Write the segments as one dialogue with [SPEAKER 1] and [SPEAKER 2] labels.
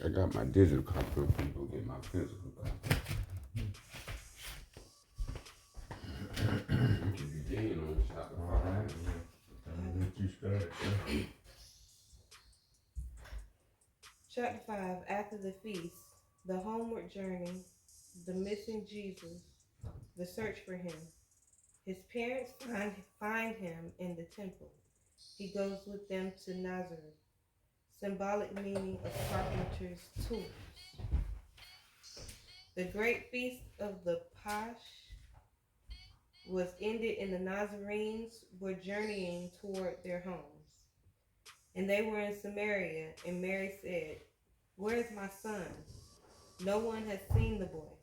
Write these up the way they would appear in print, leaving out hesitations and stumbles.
[SPEAKER 1] I got my digital copy. People get my physical copy.
[SPEAKER 2] All right. I'm gonna get you started.
[SPEAKER 3] Chapter 5. After the feast, the homeward journey, the missing Jesus, the search for him. His parents find him in the temple. He goes with them to Nazareth, symbolic meaning of carpenter's tools. The great feast of the Pasch was ended, and the Nazarenes were journeying toward their homes. And they were in Samaria, and Mary said, "Where is my son? No one has seen the boy."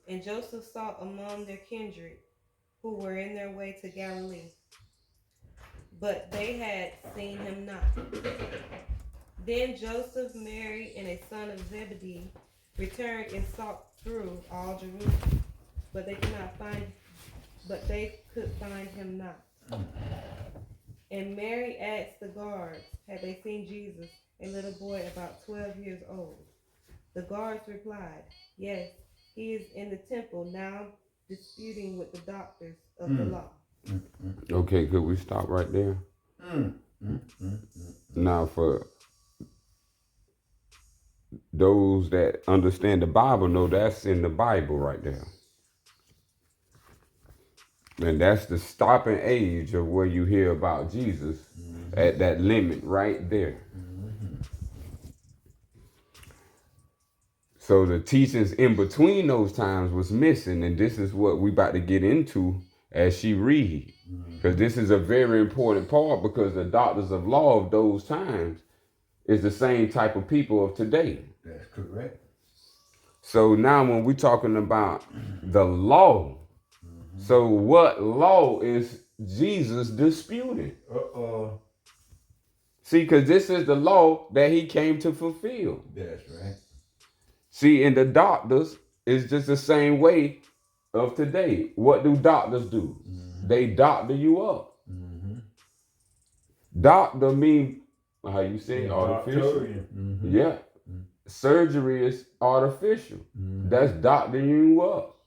[SPEAKER 3] And Joseph sought among their kindred who were in their way to Galilee, but they had seen him not. Then Joseph, Mary, and a son of Zebedee returned and sought through all Jerusalem, but they could find him not. And Mary asked the guards, had they seen Jesus, a little boy about 12 years old? The guards replied, "Yes, he is in the temple now, disputing with the doctors of the law."
[SPEAKER 1] Okay, could we stop right there? Now, for those that understand the Bible, know that's in the Bible right there. And that's the stopping age of where you hear about Jesus at that limit right there. So the teachings in between those times was missing, and this is what we about to get into as she read. Because this is a very important part, because the doctors of law of those times is the same type of people of today.
[SPEAKER 2] That's correct.
[SPEAKER 1] So now when we're talking about the law, so what law is Jesus disputing? See, because this is the law that he came to fulfill.
[SPEAKER 2] That's right.
[SPEAKER 1] See, and the doctors is just the same way of today. What do doctors do? They doctor you up. Doctor mean, how you say, artificial. Yeah. Surgery is artificial. That's doctoring you up.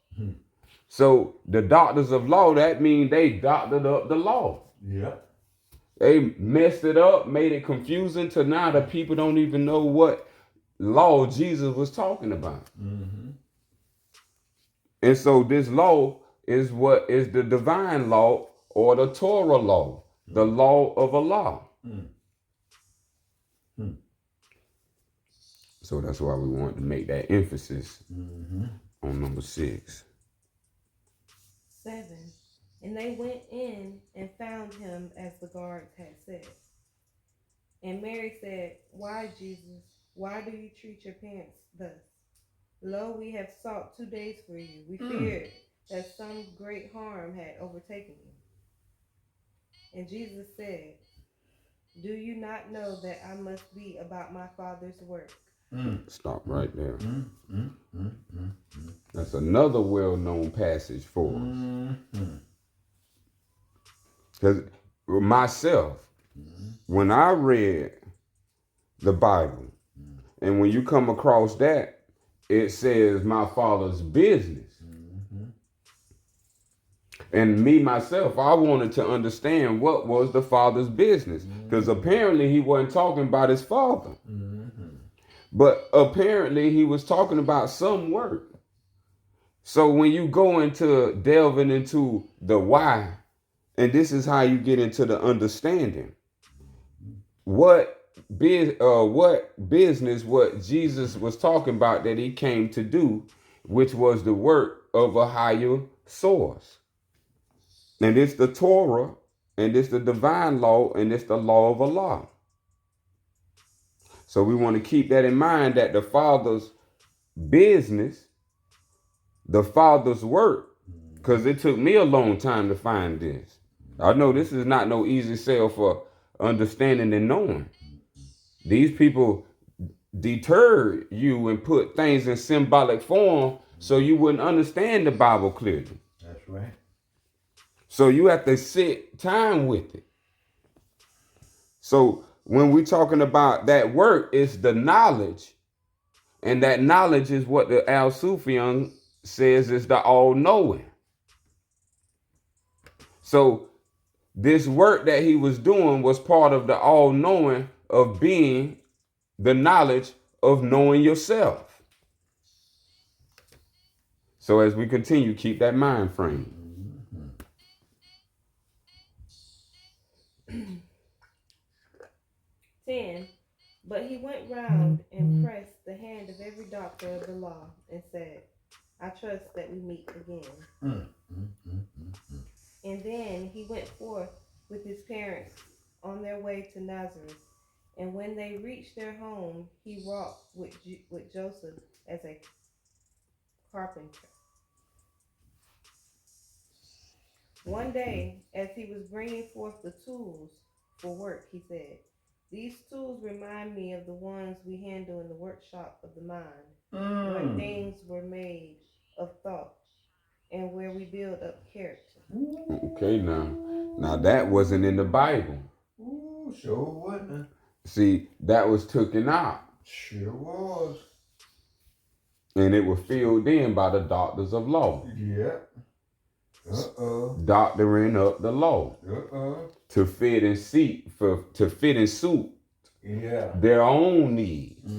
[SPEAKER 1] So the doctors of law, that means they doctored up the law.
[SPEAKER 2] Yeah.
[SPEAKER 1] They messed it up, made it confusing to now the people don't even know what law Jesus was talking about. And so this law is what is the divine law, or the Torah law, the law of Allah. So that's why we want to make that emphasis on number 6.
[SPEAKER 3] 7. And they went in and found him as the guards had said. And Mary said, "Why, Jesus, why do you treat your parents thus? Lo, we have sought 2 days for you. We feared that some great harm had overtaken you." And Jesus said, "Do you not know that I must be about my Father's work?"
[SPEAKER 1] Stop right there. That's another well-known passage for us. Because myself, when I read the Bible, and when you come across that, it says my Father's business. And me, myself, I wanted to understand what was the Father's business. Because apparently he wasn't talking about his Father. But apparently he was talking about some work. So when you go into delving into the why, and this is how you get into the understanding, what business what Jesus was talking about that he came to do, which was the work of a higher source. And it's the Torah, and it's the divine law, and it's the law of Allah. So we want to keep that in mind, that the Father's business, the Father's work, because it took me a long time to find this. I know this is not no easy sell for understanding and knowing. These people deterred you and put things in symbolic form so you wouldn't understand the Bible clearly.
[SPEAKER 2] That's right.
[SPEAKER 1] So you have to sit time with it. So when we're talking about that work, it's the knowledge And that knowledge is what the Al Sufyan says is the all-knowing. So this work that he was doing was part of the all-knowing of being the knowledge of knowing yourself. So as we continue, keep that mind frame.
[SPEAKER 3] 10. But he went round and pressed the hand of every doctor of the law and said, I trust that we meet again. And then he went forth with his parents on their way to Nazareth. And when they reached their home, he wrought with Joseph as a carpenter. One day, as he was bringing forth the tools for work, he said, these tools remind me of the ones we handle in the workshop of the mind, where things were made of thought and where we build up character.
[SPEAKER 1] Okay, now that wasn't in the Bible.
[SPEAKER 2] Ooh, sure wasn't.
[SPEAKER 1] See, that was taken out.
[SPEAKER 2] Sure was.
[SPEAKER 1] And it was filled in by the doctors of law.
[SPEAKER 2] Yeah.
[SPEAKER 1] Doctoring up the law. To fit and suit their own needs.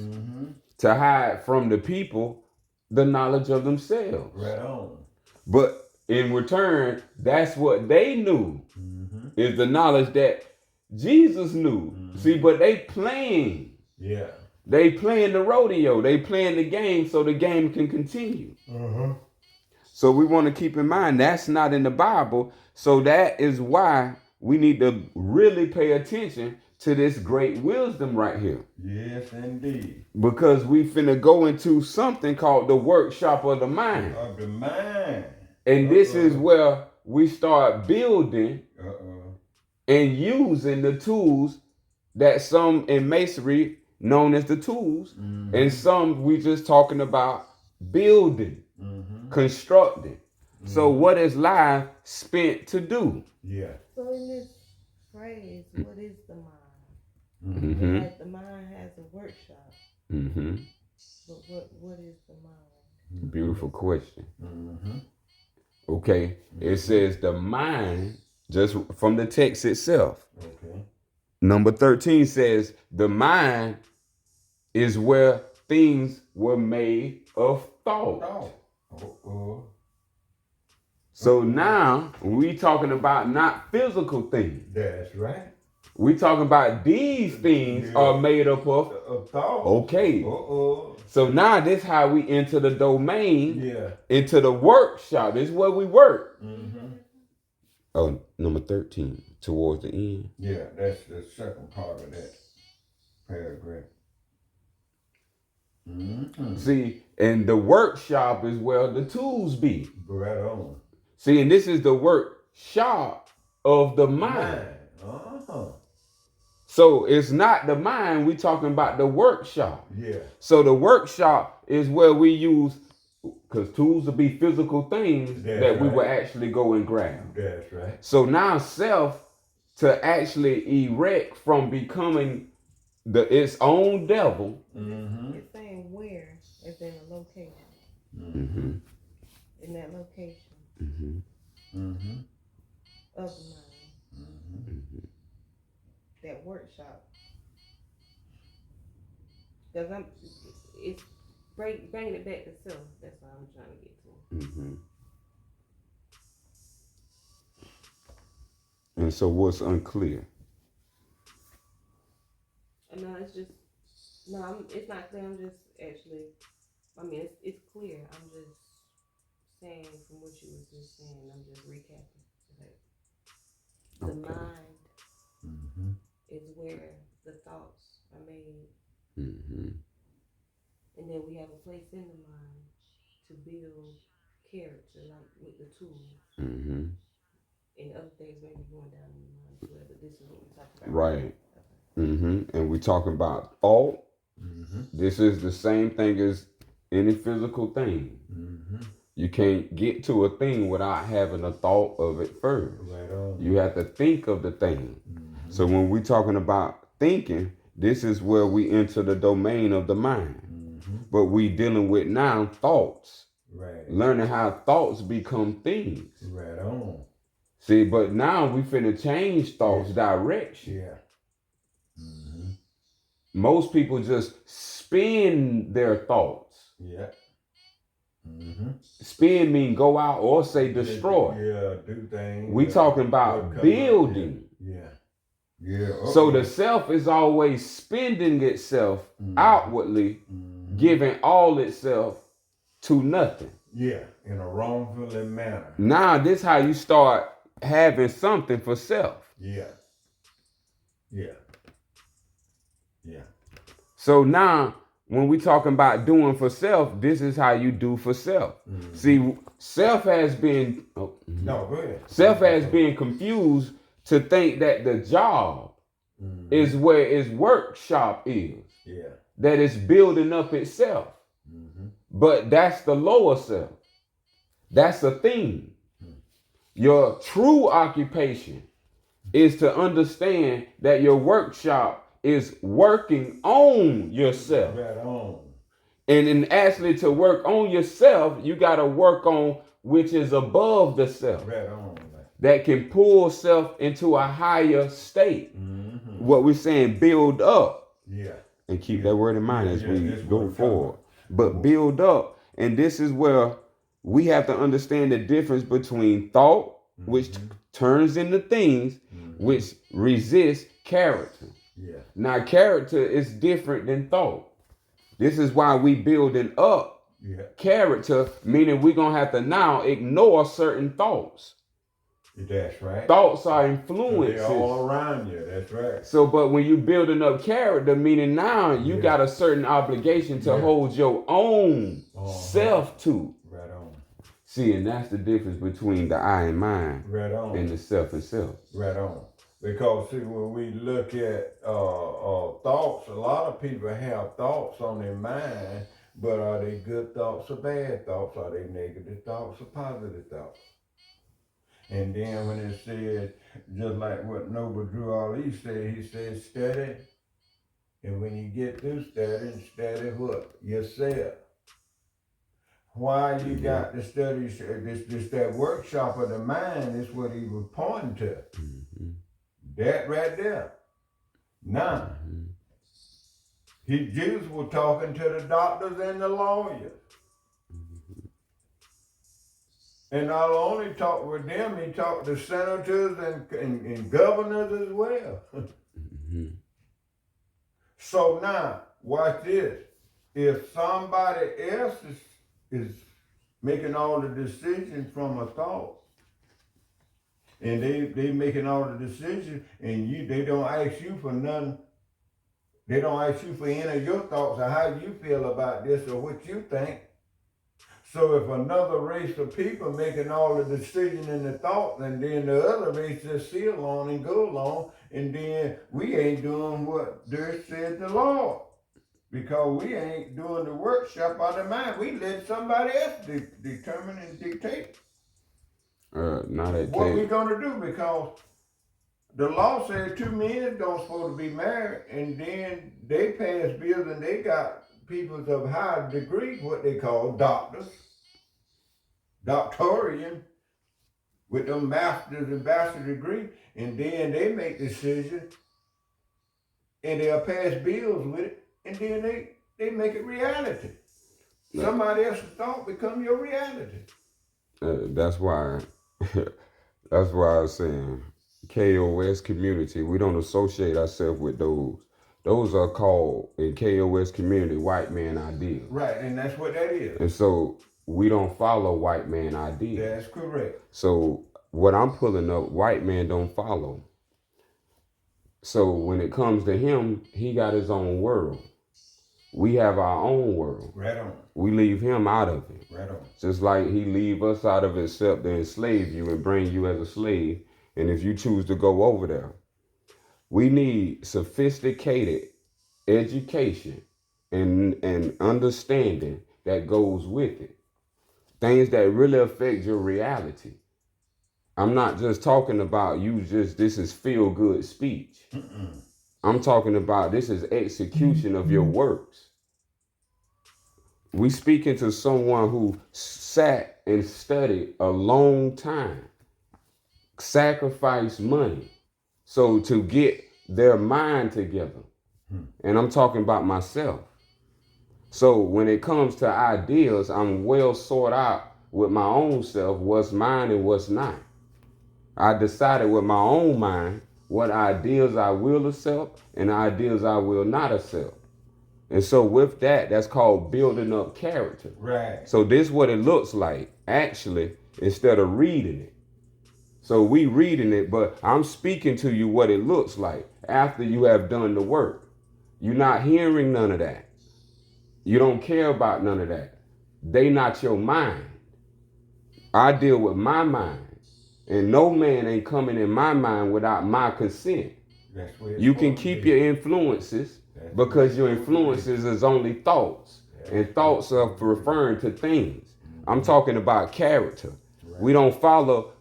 [SPEAKER 1] To hide from the people the knowledge of themselves.
[SPEAKER 2] Right on.
[SPEAKER 1] But in return, that's what they knew. Is the knowledge that Jesus knew. See, but they playing.
[SPEAKER 2] Yeah.
[SPEAKER 1] They playing the rodeo. They playing the game so the game can continue. So we want to keep in mind that's not in the Bible. So that is why we need to really pay attention to this great wisdom right here.
[SPEAKER 2] Yes, indeed.
[SPEAKER 1] Because we finna go into something called the workshop of the mind.
[SPEAKER 2] Of the mind.
[SPEAKER 1] And this is where we start building and using the tools that some in masonry known as the tools, and some we just talking about building, constructing. So what is life spent to do?
[SPEAKER 2] Yeah.
[SPEAKER 3] So in this phrase, what is the mind? Like the mind has a workshop. But what is the mind?
[SPEAKER 1] Beautiful question. Okay, it says the mind, just from the text itself.
[SPEAKER 2] Okay.
[SPEAKER 1] Number 13 says the mind is where things were made of thought. So now we talking about not physical things.
[SPEAKER 2] That's right.
[SPEAKER 1] We talking about these things are made up of
[SPEAKER 2] thought.
[SPEAKER 1] Okay. So now this how we enter the domain, into the workshop. This is where we work. Oh, number 13, towards the end.
[SPEAKER 2] Yeah, that's the second part of that paragraph.
[SPEAKER 1] See, and the workshop is where the tools be.
[SPEAKER 2] Right on.
[SPEAKER 1] See, and this is the workshop of the mind. So it's not the mind, we talking about the workshop.
[SPEAKER 2] Yeah.
[SPEAKER 1] So the workshop is where we use, because tools will be physical things that we will actually go and grab.
[SPEAKER 2] That's right.
[SPEAKER 1] So now self to actually erect from becoming its own devil.
[SPEAKER 3] It's saying where is in a location. In that location of the mind. That workshop. Because it's bringing it back to self. That's what I'm trying to get to.
[SPEAKER 1] And so what's unclear?
[SPEAKER 3] No, it's just, it's not clear. I'm just actually, it's clear. I'm just saying from what you was just saying, I'm just recapping. The mind is where the thoughts are made. And then we have a place in the mind to build character, like with the tools. And other things may be going down in the mind as well, but this is what we're talking about.
[SPEAKER 1] Right. And we're talking about thought. This is the same thing as any physical thing. You can't get to a thing without having a thought of it first.
[SPEAKER 2] Right on.
[SPEAKER 1] You have to think of the thing. So when we're talking about thinking, this is where we enter the domain of the mind. But we dealing with now thoughts.
[SPEAKER 2] Right.
[SPEAKER 1] Learning how thoughts become things.
[SPEAKER 2] Right on.
[SPEAKER 1] See, but now we finna change thoughts direction.
[SPEAKER 2] Yeah. Mm-hmm.
[SPEAKER 1] Most people just spin their thoughts.
[SPEAKER 2] Yeah. Mm-hmm.
[SPEAKER 1] Spin mean go out or say destroy.
[SPEAKER 2] Yeah, do things.
[SPEAKER 1] We talking about building.
[SPEAKER 2] Yeah. Yeah. Okay.
[SPEAKER 1] So the self is always spending itself outwardly, giving all itself to nothing.
[SPEAKER 2] Yeah, in a wrongful manner.
[SPEAKER 1] Now this how you start having something for self.
[SPEAKER 2] Yeah. Yeah. Yeah.
[SPEAKER 1] So now when we talking about doing for self, this is how you do for self.
[SPEAKER 2] Mm-hmm.
[SPEAKER 1] See, self has been
[SPEAKER 2] No, go ahead.
[SPEAKER 1] Self has been confused to think that the job is where its workshop is.
[SPEAKER 2] Yeah.
[SPEAKER 1] That it's building up itself. But that's the lower self. That's a thing. Your true occupation is to understand that your workshop is working on yourself.
[SPEAKER 2] Right on.
[SPEAKER 1] And in actually to work on yourself, you got to work on which is above the self.
[SPEAKER 2] Right on.
[SPEAKER 1] That can pull self into a higher state. What we're saying, build up.
[SPEAKER 2] Yeah.
[SPEAKER 1] And keep that word in mind as we go forward.
[SPEAKER 2] About.
[SPEAKER 1] But build up. And this is where we have to understand the difference between thought, which turns into things, which resist character.
[SPEAKER 2] Yeah.
[SPEAKER 1] Now, character is different than thought. This is why we building up character, meaning we're going to have to now ignore certain thoughts.
[SPEAKER 2] That's right.
[SPEAKER 1] Thoughts are influences.
[SPEAKER 2] They're all around you. That's right.
[SPEAKER 1] So, but when you building up character, meaning now you got a certain obligation to hold your own self to.
[SPEAKER 2] Right on.
[SPEAKER 1] See, and that's the difference between the I and mine and the self and self.
[SPEAKER 2] Right on. Because see, when we look at thoughts, a lot of people have thoughts on their mind, but are they good thoughts or bad thoughts? Are they negative thoughts or positive thoughts? And then when it said, just like what Noble Drew Ali said, he said, study. And when you get through studying, study what? Yourself. Why you got to study this that workshop of the mind is what he was pointing to. That right there. Now, Jews were talking to the doctors and the lawyers. And not only talked with them, he talked to senators and governors as well. So now, watch this. If somebody else is making all the decisions from a thought, and they making all the decisions, and they don't ask you for nothing, they don't ask you for any of your thoughts or how you feel about this or what you think. So if another race of people making all the decisions and the thoughts, and then the other race just see along and go along, and then we ain't doing what Dirt said the Lord. Because we ain't doing the workshop of the mind. We let somebody else determine and dictate what we gonna do, because the law says 2 men don't supposed to be married, and then they pass bills and they got people of high degree, what they call doctors, doctorian, with them master's and bachelor's degree, and then they make decisions, and they'll pass bills with it, and then they make it reality. Somebody else's thought become your reality.
[SPEAKER 1] That's why I was saying KOS community, we don't associate ourselves with those. Those are called, in KOS community, white man ideas.
[SPEAKER 2] Right, and that's what that is.
[SPEAKER 1] And so we don't follow white man ideas.
[SPEAKER 2] That's correct.
[SPEAKER 1] So what I'm pulling up, white man don't follow. So when it comes to him, he got his own world. We have our own world.
[SPEAKER 2] Right on.
[SPEAKER 1] We leave him out of it.
[SPEAKER 2] Right on.
[SPEAKER 1] Just like he leave us out of it, except to enslave you and bring you as a slave. And if you choose to go over there, we need sophisticated education and understanding that goes with it. Things that really affect your reality. I'm not just talking about this is feel good speech. I'm talking about this is execution of your works. We speaking to someone who sat and studied a long time, sacrificed money, so to get their mind together. And I'm talking about myself. So when it comes to ideas, I'm well sorted out with my own self, what's mine and what's not. I decided with my own mind what ideas I will accept and ideas I will not accept. And so with that, that's called building up character.
[SPEAKER 2] Right.
[SPEAKER 1] So this is what it looks like, actually, instead of reading it. So we reading it, but I'm speaking to you what it looks like after you have done the work. You're not hearing none of that. You don't care about none of that. They not your mind. I deal with my mind. And no man ain't coming in my mind without my consent.
[SPEAKER 2] That's where it's
[SPEAKER 1] You can
[SPEAKER 2] supposed to
[SPEAKER 1] keep
[SPEAKER 2] be.
[SPEAKER 1] your influences because your influences is only thoughts. And thoughts are referring to things. I'm talking about character. We don't follow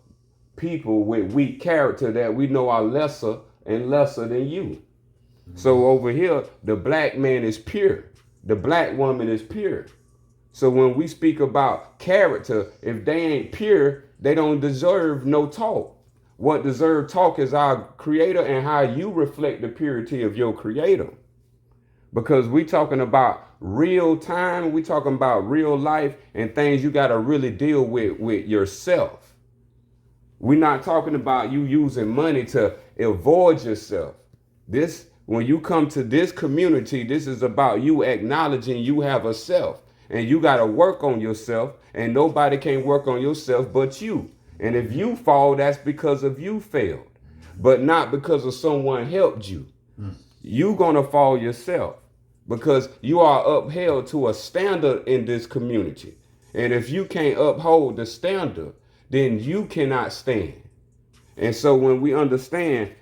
[SPEAKER 1] people with weak character that we know are lesser and lesser than you. So over here, the black man is pure. The black woman is pure. So when we speak about character, if they ain't pure, they don't deserve no talk. What deserve talk is our creator and how you reflect the purity of your creator. Because we talking about real time, we talking about real life and things you got to really deal with yourself. We're not talking about you using money to avoid yourself. When you come to this community, this is about you acknowledging you have a self and you got to work on yourself, and nobody can work on yourself but you. And if you fall, that's because of you failed, but not because of someone helped you. You gonna fall yourself because you are upheld to a standard in this community. And if you can't uphold the standard, then you cannot stand. And so when we understand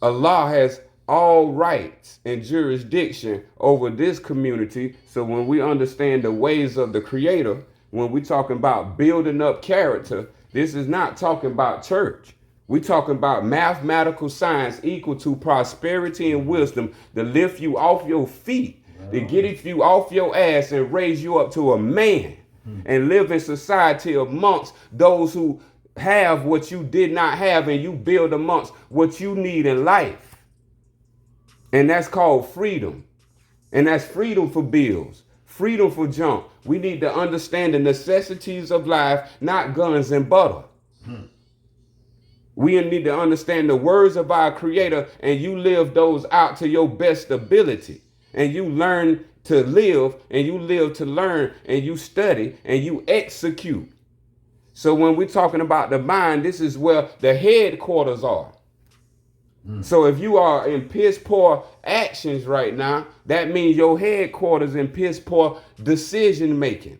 [SPEAKER 1] Allah has all rights and jurisdiction over this community, so when we understand the ways of the creator, when we talking about building up character, this is not talking about church. We talking about mathematical science equal to prosperity and wisdom to lift you off your feet, to get you off your ass and raise you up to a man and live in society amongst those who have what you did not have, and you build amongst what you need in life. And that's called freedom. And that's freedom for bills, freedom for junk. We need to understand the necessities of life, not guns and butter. We need to understand the words of our creator, and you live those out to your best ability. And you learn to live, and you live to learn, and you study, and you execute. So when we're talking about the mind, this is where the headquarters are. So if you are in piss poor actions right now, that means your headquarters in piss poor decision making.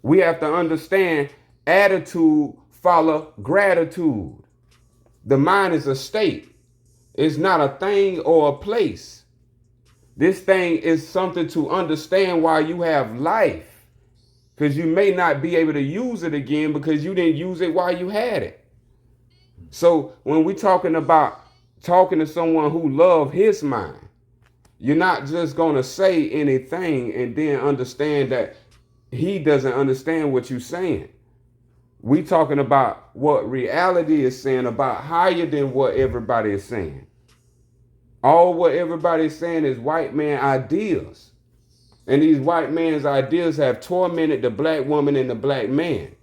[SPEAKER 1] We have to understand attitude follow gratitude. The mind is a state. It's not a thing or a place. This thing is something to understand while you have life, because you may not be able to use it again because you didn't use it while you had it. So when we're talking about talking to someone who loves his mind, you're not just going to say anything and then understand that he doesn't understand what you're saying. We talking about what reality is saying about higher than what everybody is saying. All what everybody is saying is white man ideas. And these white man's ideas have tormented the black woman and the black man.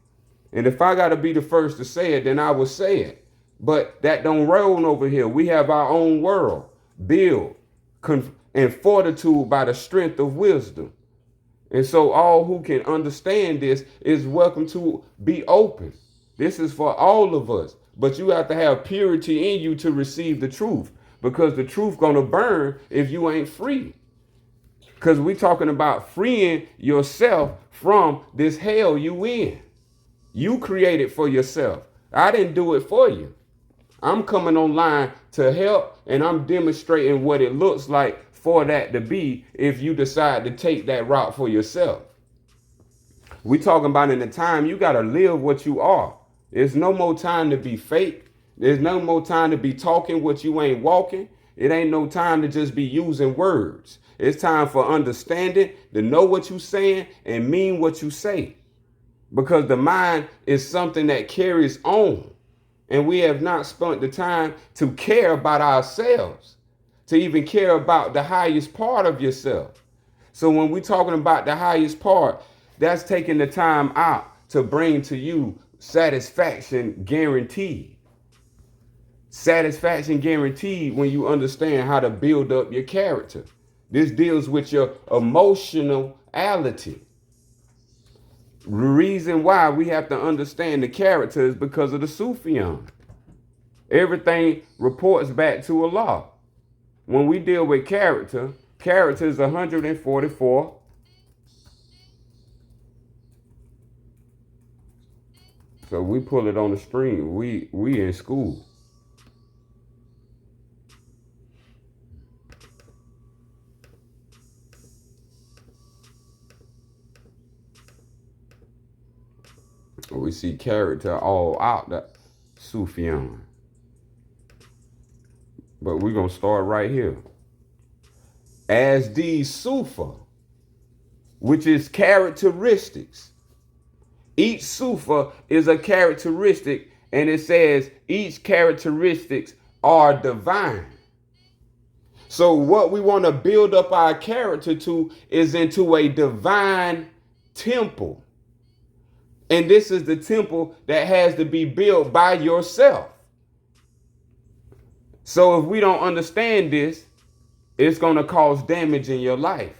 [SPEAKER 1] And if I got to be the first to say it, then I will say it. But that don't roll over here. We have our own world, build, and fortitude by the strength of wisdom. And so all who can understand this is welcome to be open. This is for all of us. But you have to have purity in you to receive the truth, because the truth gonna burn if you ain't free. Because we talking about freeing yourself from this hell you in. You created for yourself. I didn't do it for you. I'm coming online to help, and I'm demonstrating what it looks like for that to be if you decide to take that route for yourself. We talking about in the time you got to live what you are. There's no more time to be fake. There's no more time to be talking what you ain't walking. It ain't no time to just be using words. It's time for understanding, to know what you're saying and mean what you say. Because the mind is something that carries on. And we have not spent the time to care about ourselves, to even care about the highest part of yourself. So when we're talking about the highest part, that's taking the time out to bring to you satisfaction guaranteed. Satisfaction guaranteed when you understand how to build up your character. This deals with your emotionality. The reason why we have to understand the character is because of the Sufyan. Everything reports back to Allah. When we deal with character, character is 144. So we pull it on the screen. We in school. We see character all out that Sufyan. But we're going to start right here. As these Sufa, which is characteristics. Each Sufa is a characteristic, and it says each characteristics are divine. So what we want to build up our character to is into a divine temple. And this is the temple that has to be built by yourself. So if we don't understand this, it's going to cause damage in your life.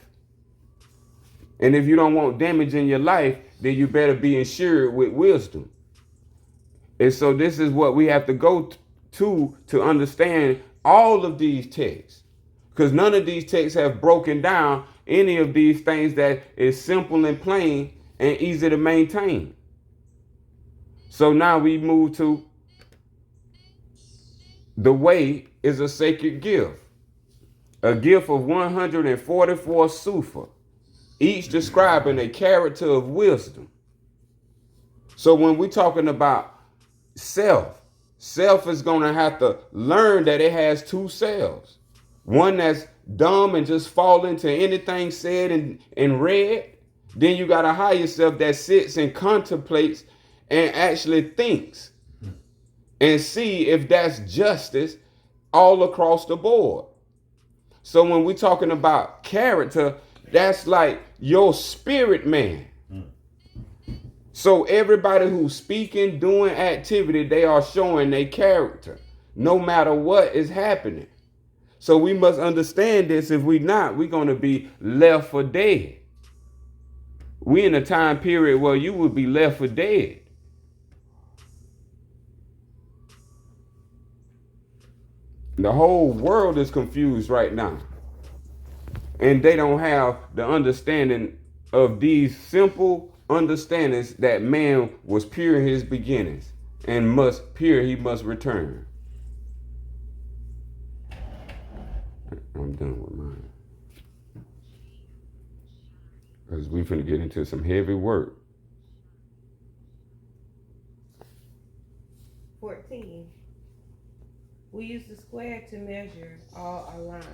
[SPEAKER 1] And if you don't want damage in your life, then you better be insured with wisdom. And so this is what we have to go to understand all of these texts. Because none of these texts have broken down any of these things that is simple and plain and easy to maintain. So now we move to the way is a sacred gift. A gift of 144 Sufa, each describing a character of wisdom. So when we're talking about self is going to have to learn that it has two selves. One that's dumb and just fall into anything said and read. Then you got a higher self that sits and contemplates and actually thinks and see if that's justice all across the board. So when we're talking about character, that's like your spirit man. So everybody who's speaking, doing activity, they are showing their character, no matter what is happening. So we must understand this. If we not, we're going to be left for dead. We in a time period where you would be left for dead. The whole world is confused right now. And they don't have the understanding of these simple understandings that man was pure in his beginnings and he must return. I'm done with mine. Because we finna get into some heavy work.
[SPEAKER 3] 14. We use the square to measure all our lines,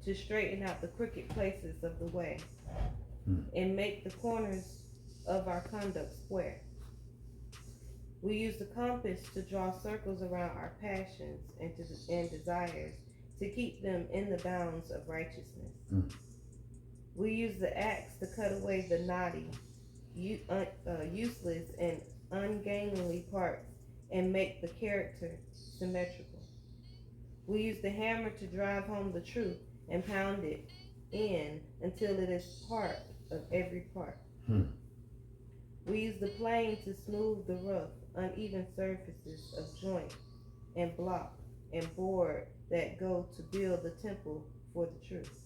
[SPEAKER 3] to straighten out the crooked places of the way, and make the corners of our conduct square. We use the compass to draw circles around our passions and desires, to keep them in the bounds of righteousness. We use the axe to cut away the knotty, useless, and ungainly parts, and make the character symmetrical. We use the hammer to drive home the truth and pound it in until it is part of every part. We use the plane to smooth the rough, uneven surfaces of joint and block and board that go to build the temple for the truth.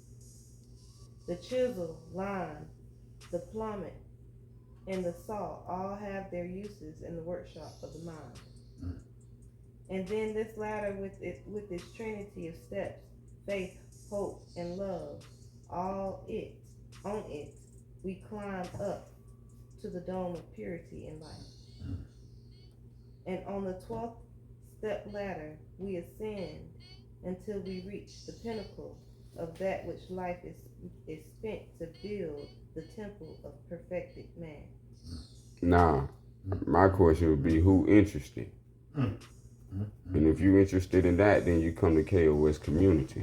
[SPEAKER 3] The chisel, line, the plummet, and the saw all have their uses in the workshop of the mind. And then this ladder with its trinity of steps, faith, hope, and love, on it, we climb up to the dome of purity and light. And on the 12th step ladder, we ascend until we reach the pinnacle of that which life is spent to build the temple of perfected man.
[SPEAKER 1] Now, my question would be, who interested? And if you're interested in that, then you come to KOS community.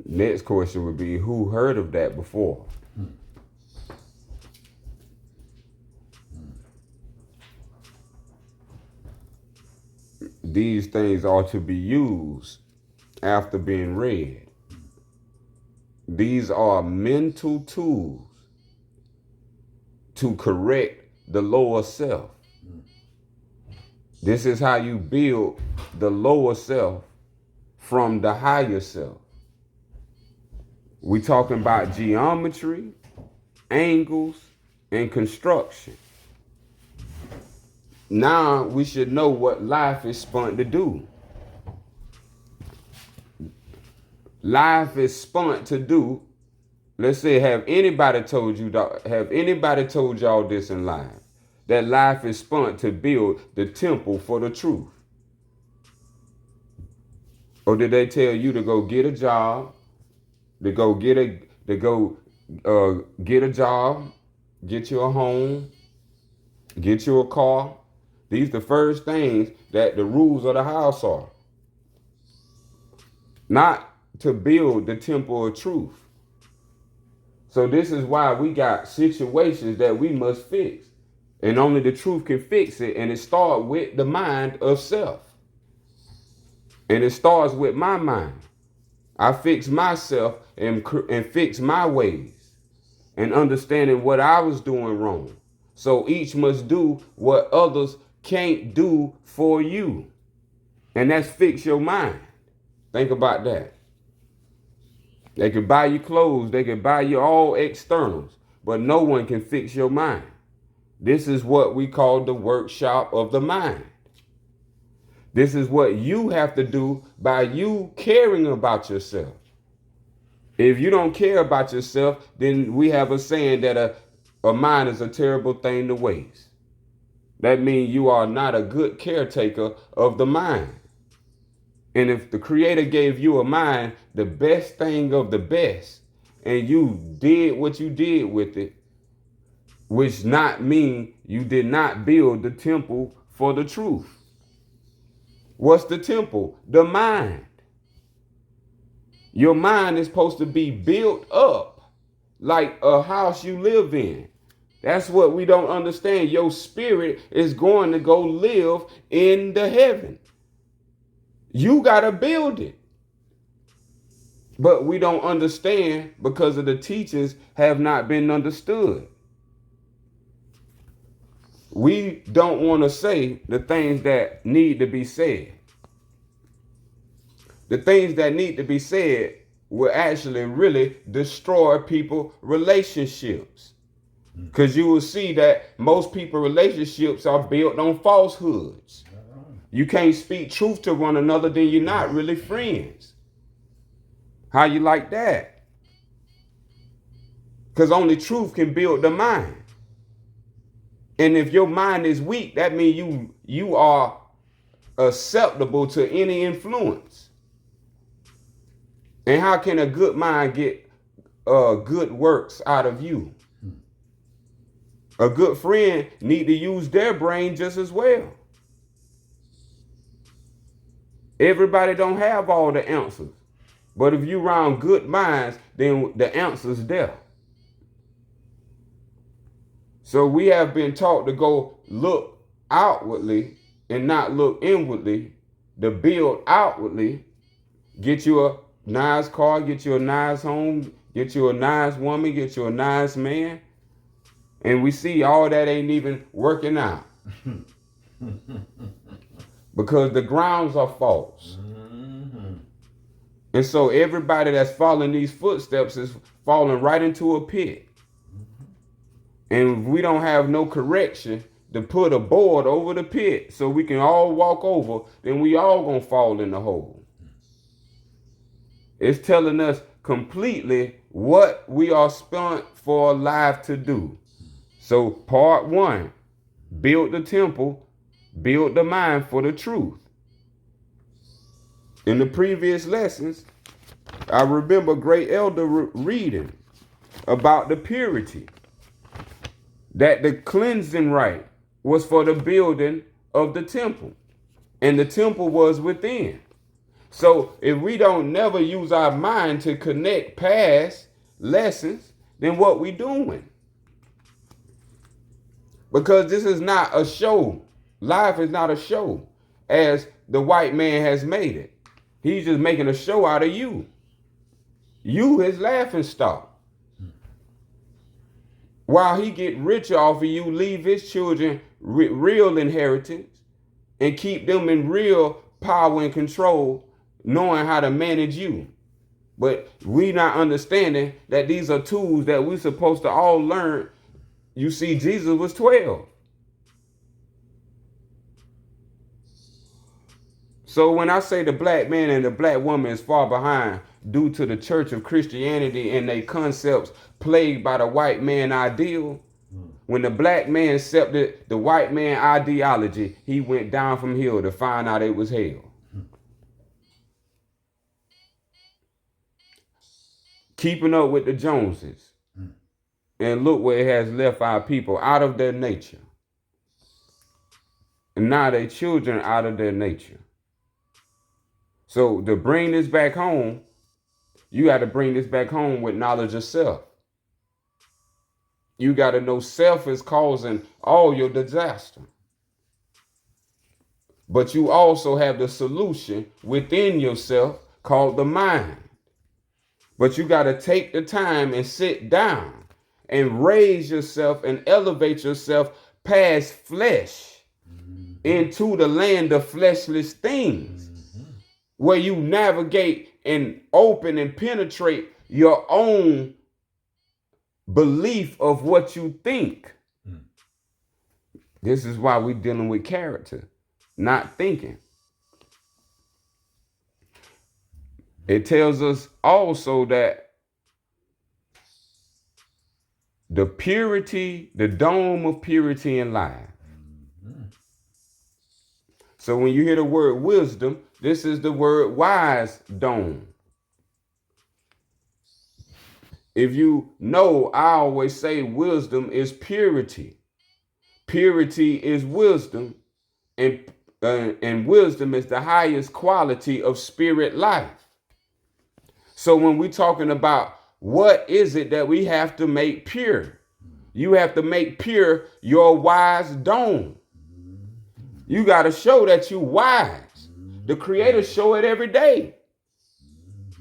[SPEAKER 1] Next question would be, who heard of that before? These things are to be used after being read. These are mental tools to correct the lower self. This is how you build the lower self from the higher self. We talking about geometry, angles, and construction. Now we should know what life is spun to do. Life is spun to do. Let's say, have anybody told y'all this in life? That life is spun to build the temple for the truth? Or did they tell you to go get a job, get a job, get you a home, get you a car? These are the first things that the rules of the house are. Not to build the temple of truth. So this is why we got situations that we must fix. And only the truth can fix it. And it starts with the mind of self. And it starts with my mind. I fix myself and fix my ways. And understanding what I was doing wrong. So each must do what others can't do for you. And that's fix your mind. Think about that. They can buy you clothes. They can buy you all externals. But no one can fix your mind. This is what we call the workshop of the mind. This is what you have to do by you caring about yourself. If you don't care about yourself, then we have a saying that a mind is a terrible thing to waste. That means you are not a good caretaker of the mind. And if the Creator gave you a mind, the best thing of the best, and you did what you did with it, which not mean you did not build the temple for the truth. What's the temple? The mind. Your mind is supposed to be built up like a house you live in. That's what we don't understand. Your spirit is going to go live in the heaven. You got to build it. But we don't understand because of the teachings have not been understood. We don't want to say the things that need to be said. The things that need to be said will actually really destroy people's relationships. Because you will see that most people's relationships are built on falsehoods. You can't speak truth to one another, then you're not really friends. How you like that? Because only truth can build the mind. And if your mind is weak, that means you are susceptible to any influence. And how can a good mind get good works out of you? A good friend need to use their brain just as well. Everybody don't have all the answers. But if you around good minds, then the answer's there. So we have been taught to go look outwardly and not look inwardly, to build outwardly, get you a nice car, get you a nice home, get you a nice woman, get you a nice man. And we see all that ain't even working out. Because the grounds are false. And so everybody that's following these footsteps is falling right into a pit. And we don't have no correction to put a board over the pit so we can all walk over, then we all gonna fall in the hole. It's telling us completely what we are spent for life to do. So part 1, build the temple, build the mind for the truth. In the previous lessons, I remember great elder reading about the purity, that the cleansing rite was for the building of the temple, and the temple was within. So if we don't never use our mind to connect past lessons, then what we doing? Because this is not a show. Life is not a show as the white man has made it. He's just making a show out of you. You his laughing stock. While he get rich off of you, leave his children real inheritance and keep them in real power and control, knowing how to manage you. But we not understanding that these are tools that we're supposed to all learn. You see, Jesus was 12. So when I say the black man and the black woman is far behind due to the Church of Christianity and their concepts plagued by the white man ideal, when the black man accepted the white man ideology, he went down from hell to find out it was hell. Keeping up with the Joneses. And look where it has left our people out of their nature. And now their children out of their nature. So to bring this back home, you got to bring this back home with knowledge of self. You got to know self is causing all your disaster. But you also have the solution within yourself called the mind. But you got to take the time and sit down and raise yourself and elevate yourself past flesh into the land of fleshless things, where you navigate and open and penetrate your own belief of what you think. This is why we're dealing with character, not thinking. It tells us also that the purity, the dome of purity in life. So when you hear the word wisdom, this is the word wise dome. If you know, I always say wisdom is purity. Purity is wisdom, and wisdom is the highest quality of spirit life. So when we're talking about what is it that we have to make pure, you have to make pure your wise dome. You got to show that you wise. The Creator show it every day.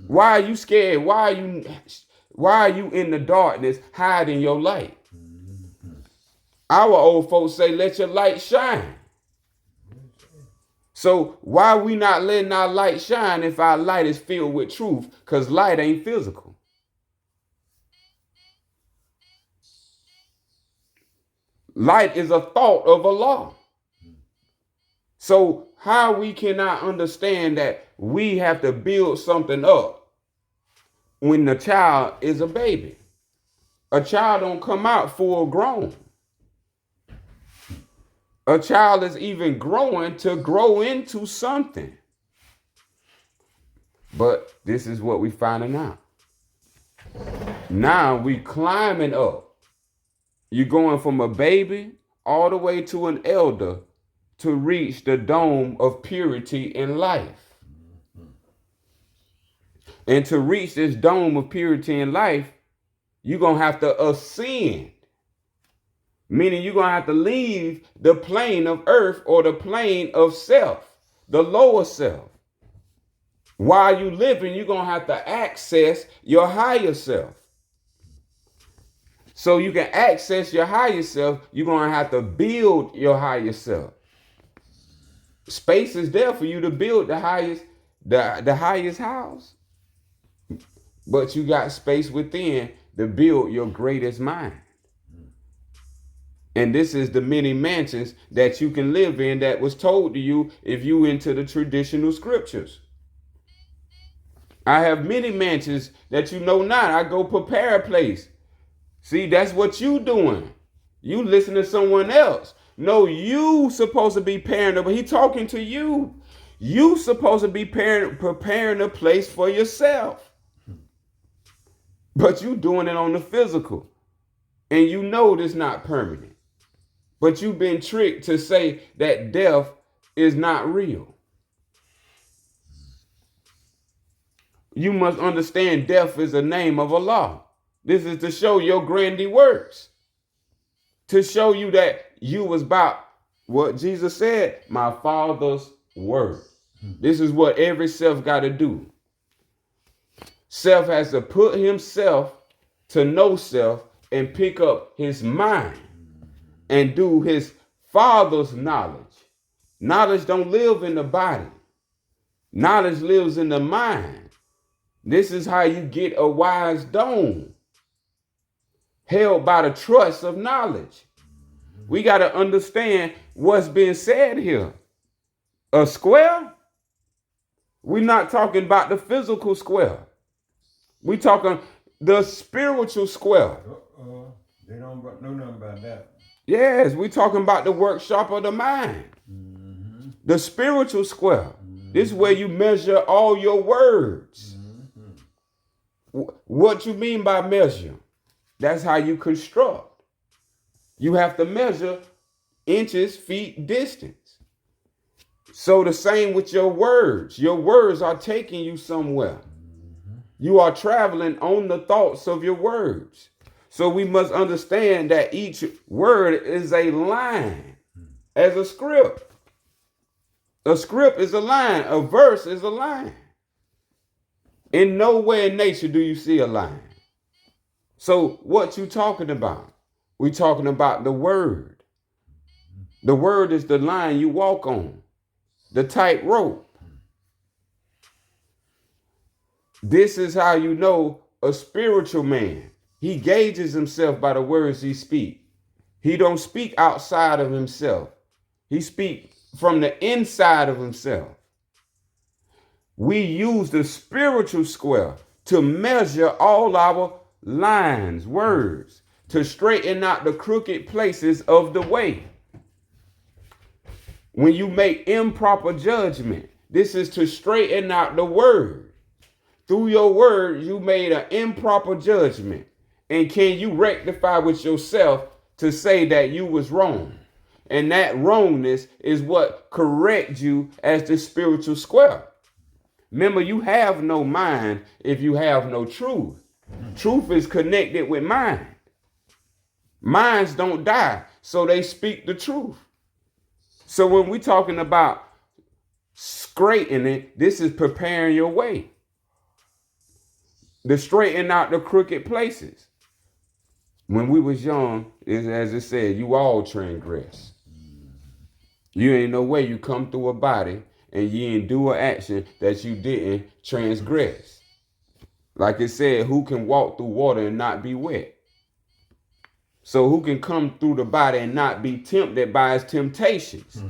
[SPEAKER 1] Why are you scared? Why are you in the darkness hiding your light? Our old folks say, let your light shine. So why are we not letting our light shine if our light is filled with truth? Because light ain't physical. Light is a thought of Allah. So how we cannot understand that we have to build something up when the child is a baby? A child don't come out full grown. A child is even growing to grow into something. But this is what we finding out. Now we climbing up. You're going from a baby all the way to an elder to reach the dome of purity in life. And to reach this dome of purity in life, you're going to have to ascend. Meaning you're going to have to leave the plane of earth or the plane of self, the lower self. While you living, you're going to have to access your higher self. So you can access your higher self, you're going to have to build your higher self. Space is there for you to build the highest house. But you got space within to build your greatest mind. And this is the many mansions that you can live in that was told to you if you into the traditional scriptures. I have many mansions that you know not. I go prepare a place. See, that's what you doing. You listen to someone else. No, you supposed to be parent, but he talking to you. You supposed to be preparing a place for yourself. But you doing it on the physical. And you know it's not permanent. But you've been tricked to say that death is not real. You must understand death is the name of Allah. This is to show your grandy works. To show you that you was about what Jesus said, my Father's word. This is what every self got to do. Self has to put himself to know self and pick up his mind and do his Father's knowledge. Knowledge don't live in the body. Knowledge lives in the mind. This is how you get a wise dome, held by the trust of knowledge. We got to understand what's being said here. A square? We're not talking about the physical square. We're talking the spiritual square.
[SPEAKER 2] They don't know nothing about that.
[SPEAKER 1] Yes, we're talking about the workshop of the mind.
[SPEAKER 2] Mm-hmm.
[SPEAKER 1] The spiritual square. Mm-hmm. This is where you measure all your words. Mm-hmm. What you mean by measure? That's how you construct. You have to measure inches, feet, distance. So the same with your words. Your words are taking you somewhere. Mm-hmm. You are traveling on the thoughts of your words. So we must understand that each word is a line, as a script. A script is a line. A verse is a line. In nowhere in nature do you see a line. So what you talking about? We're talking about the word. The word is the line you walk on. The tightrope. This is how you know a spiritual man. He gauges himself by the words he speaks. He don't speak outside of himself. He speaks from the inside of himself. We use the spiritual square to measure all our lines, words, to straighten out the crooked places of the way. When you make improper judgment, this is to straighten out the word. Through your word, you made an improper judgment. And can you rectify with yourself to say that you was wrong? And that wrongness is what corrects you as the spiritual square. Remember, you have no mind if you have no truth. Truth is connected with mind. Minds don't die, so they speak the truth. So when we're talking about straightening, this is preparing your way. To straighten out the crooked places. When we was young, as it said, you all transgress. You ain't no way you come through a body and you ain't do an action that you didn't transgress. Like it said, who can walk through water and not be wet? So who can come through the body and not be tempted by its temptations?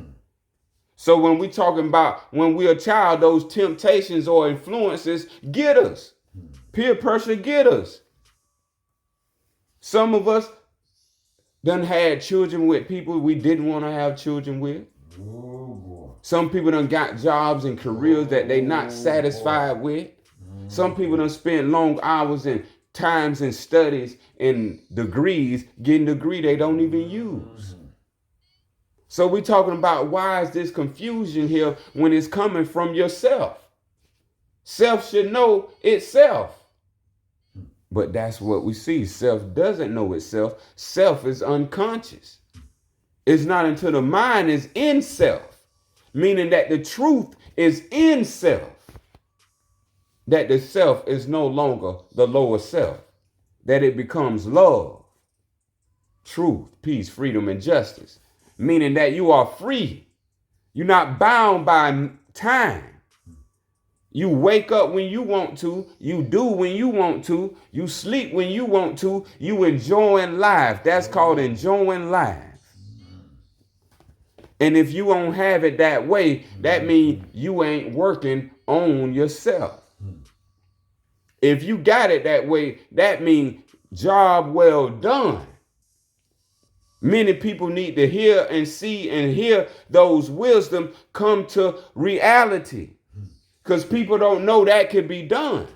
[SPEAKER 1] So when we talking about when we're a child, those temptations or influences get us. Peer pressure get us. Some of us done had children with people we didn't want to have children with.
[SPEAKER 2] Oh, boy.
[SPEAKER 1] Some people done got jobs and careers that they not satisfied with. Some people done spent long hours and times and studies and degrees getting a degree they don't even use. So we're talking about why is this confusion here when it's coming from yourself? Self should know itself. But that's what we see. Self doesn't know itself. Self is unconscious. It's not until the mind is in self, meaning that the truth is in self, that the self is no longer the lower self, that it becomes love, truth, peace, freedom, and justice, meaning that you are free. You're not bound by time. You wake up when you want to, you do when you want to, you sleep when you want to, you enjoying life. That's called enjoying life. And if you don't have it that way, that means you ain't working on yourself. If you got it that way, that means job well done. Many people need to hear and see and hear those wisdom come to reality. Because people don't know that could be done.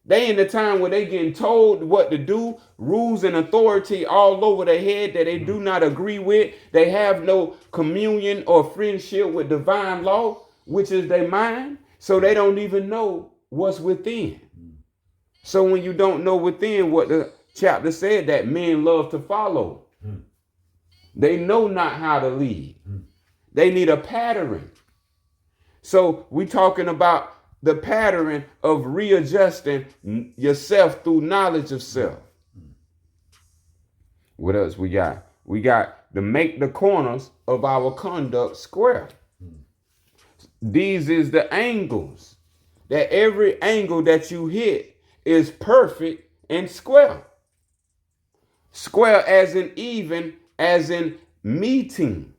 [SPEAKER 1] They in the time where they getting told what to do, rules and authority all over their head that they do not agree with. They have no communion or friendship with divine law, which is their mind. So they don't even know what's within. So when you don't know within, what the chapter said, that men love to follow. They know not how to lead. They need a pattern. So we talking about the pattern of readjusting yourself through knowledge of self. What else we got? We got to make the corners of our conduct square. These is the angles. That every angle that you hit is perfect and square. Square as in even, as in meeting.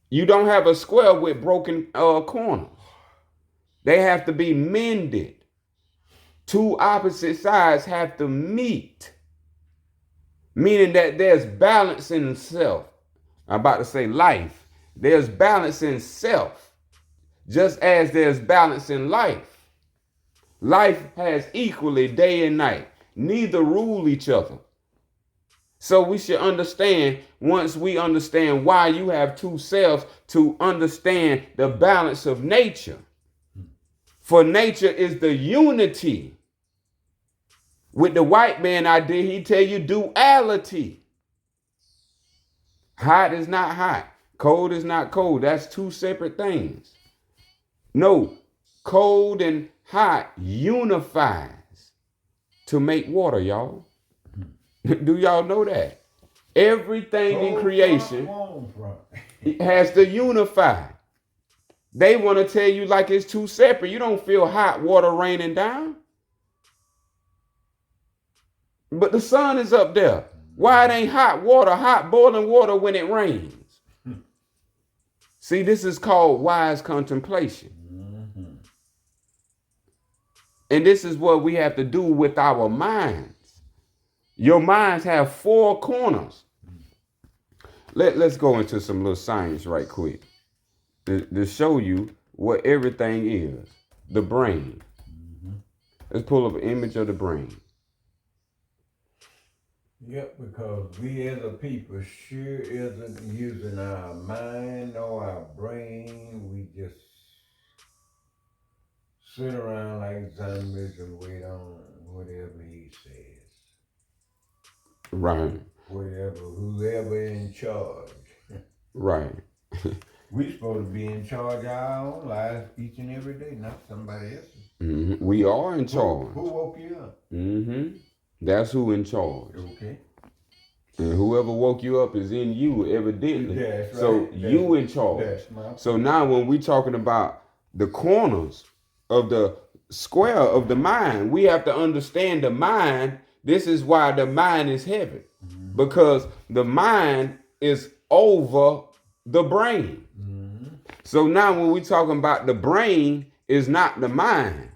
[SPEAKER 1] You don't have a square with broken corners. They have to be mended. Two opposite sides have to meet. Meaning that there's balance in self. I'm about to say life. There's balance in self. Just as there's balance in life. Life has equally day and night. Neither rule each other. So we should understand, once we understand why you have two selves, to understand the balance of nature. For nature is the unity. With the white man idea, he tell you duality. Hot is not hot. Cold is not cold. That's two separate things. No, cold and hot unifies to make water, y'all. Do y'all know that? Everything in creation has to unify. They want to tell you like it's two separate. You don't feel hot water raining down. But the sun is up there. Why it ain't hot water, hot boiling water when it rains? See, this is called wise contemplation. And this is what we have to do with our minds. Your minds have four corners. Let's go into some little science right quick to show you what everything is. The brain. Let's pull up an image of the brain.
[SPEAKER 2] Yep, because we as a people sure isn't using our mind or our brain. We just sit around like zombies and wait on whatever he says.
[SPEAKER 1] Right.
[SPEAKER 2] Whoever in charge.
[SPEAKER 1] Right.
[SPEAKER 2] We supposed to be in charge of our own lives each and every day, not somebody else's.
[SPEAKER 1] We are in charge.
[SPEAKER 2] Who woke you up?
[SPEAKER 1] That's who in charge.
[SPEAKER 2] Okay.
[SPEAKER 1] And whoever woke you up is in you, evidently.
[SPEAKER 2] That's right.
[SPEAKER 1] So you in charge. So now when we talking about the corners of the square of the mind, we have to understand the mind. This is why the mind is heavy. Because the mind is over the brain. So now when we talking about the brain is not the mind,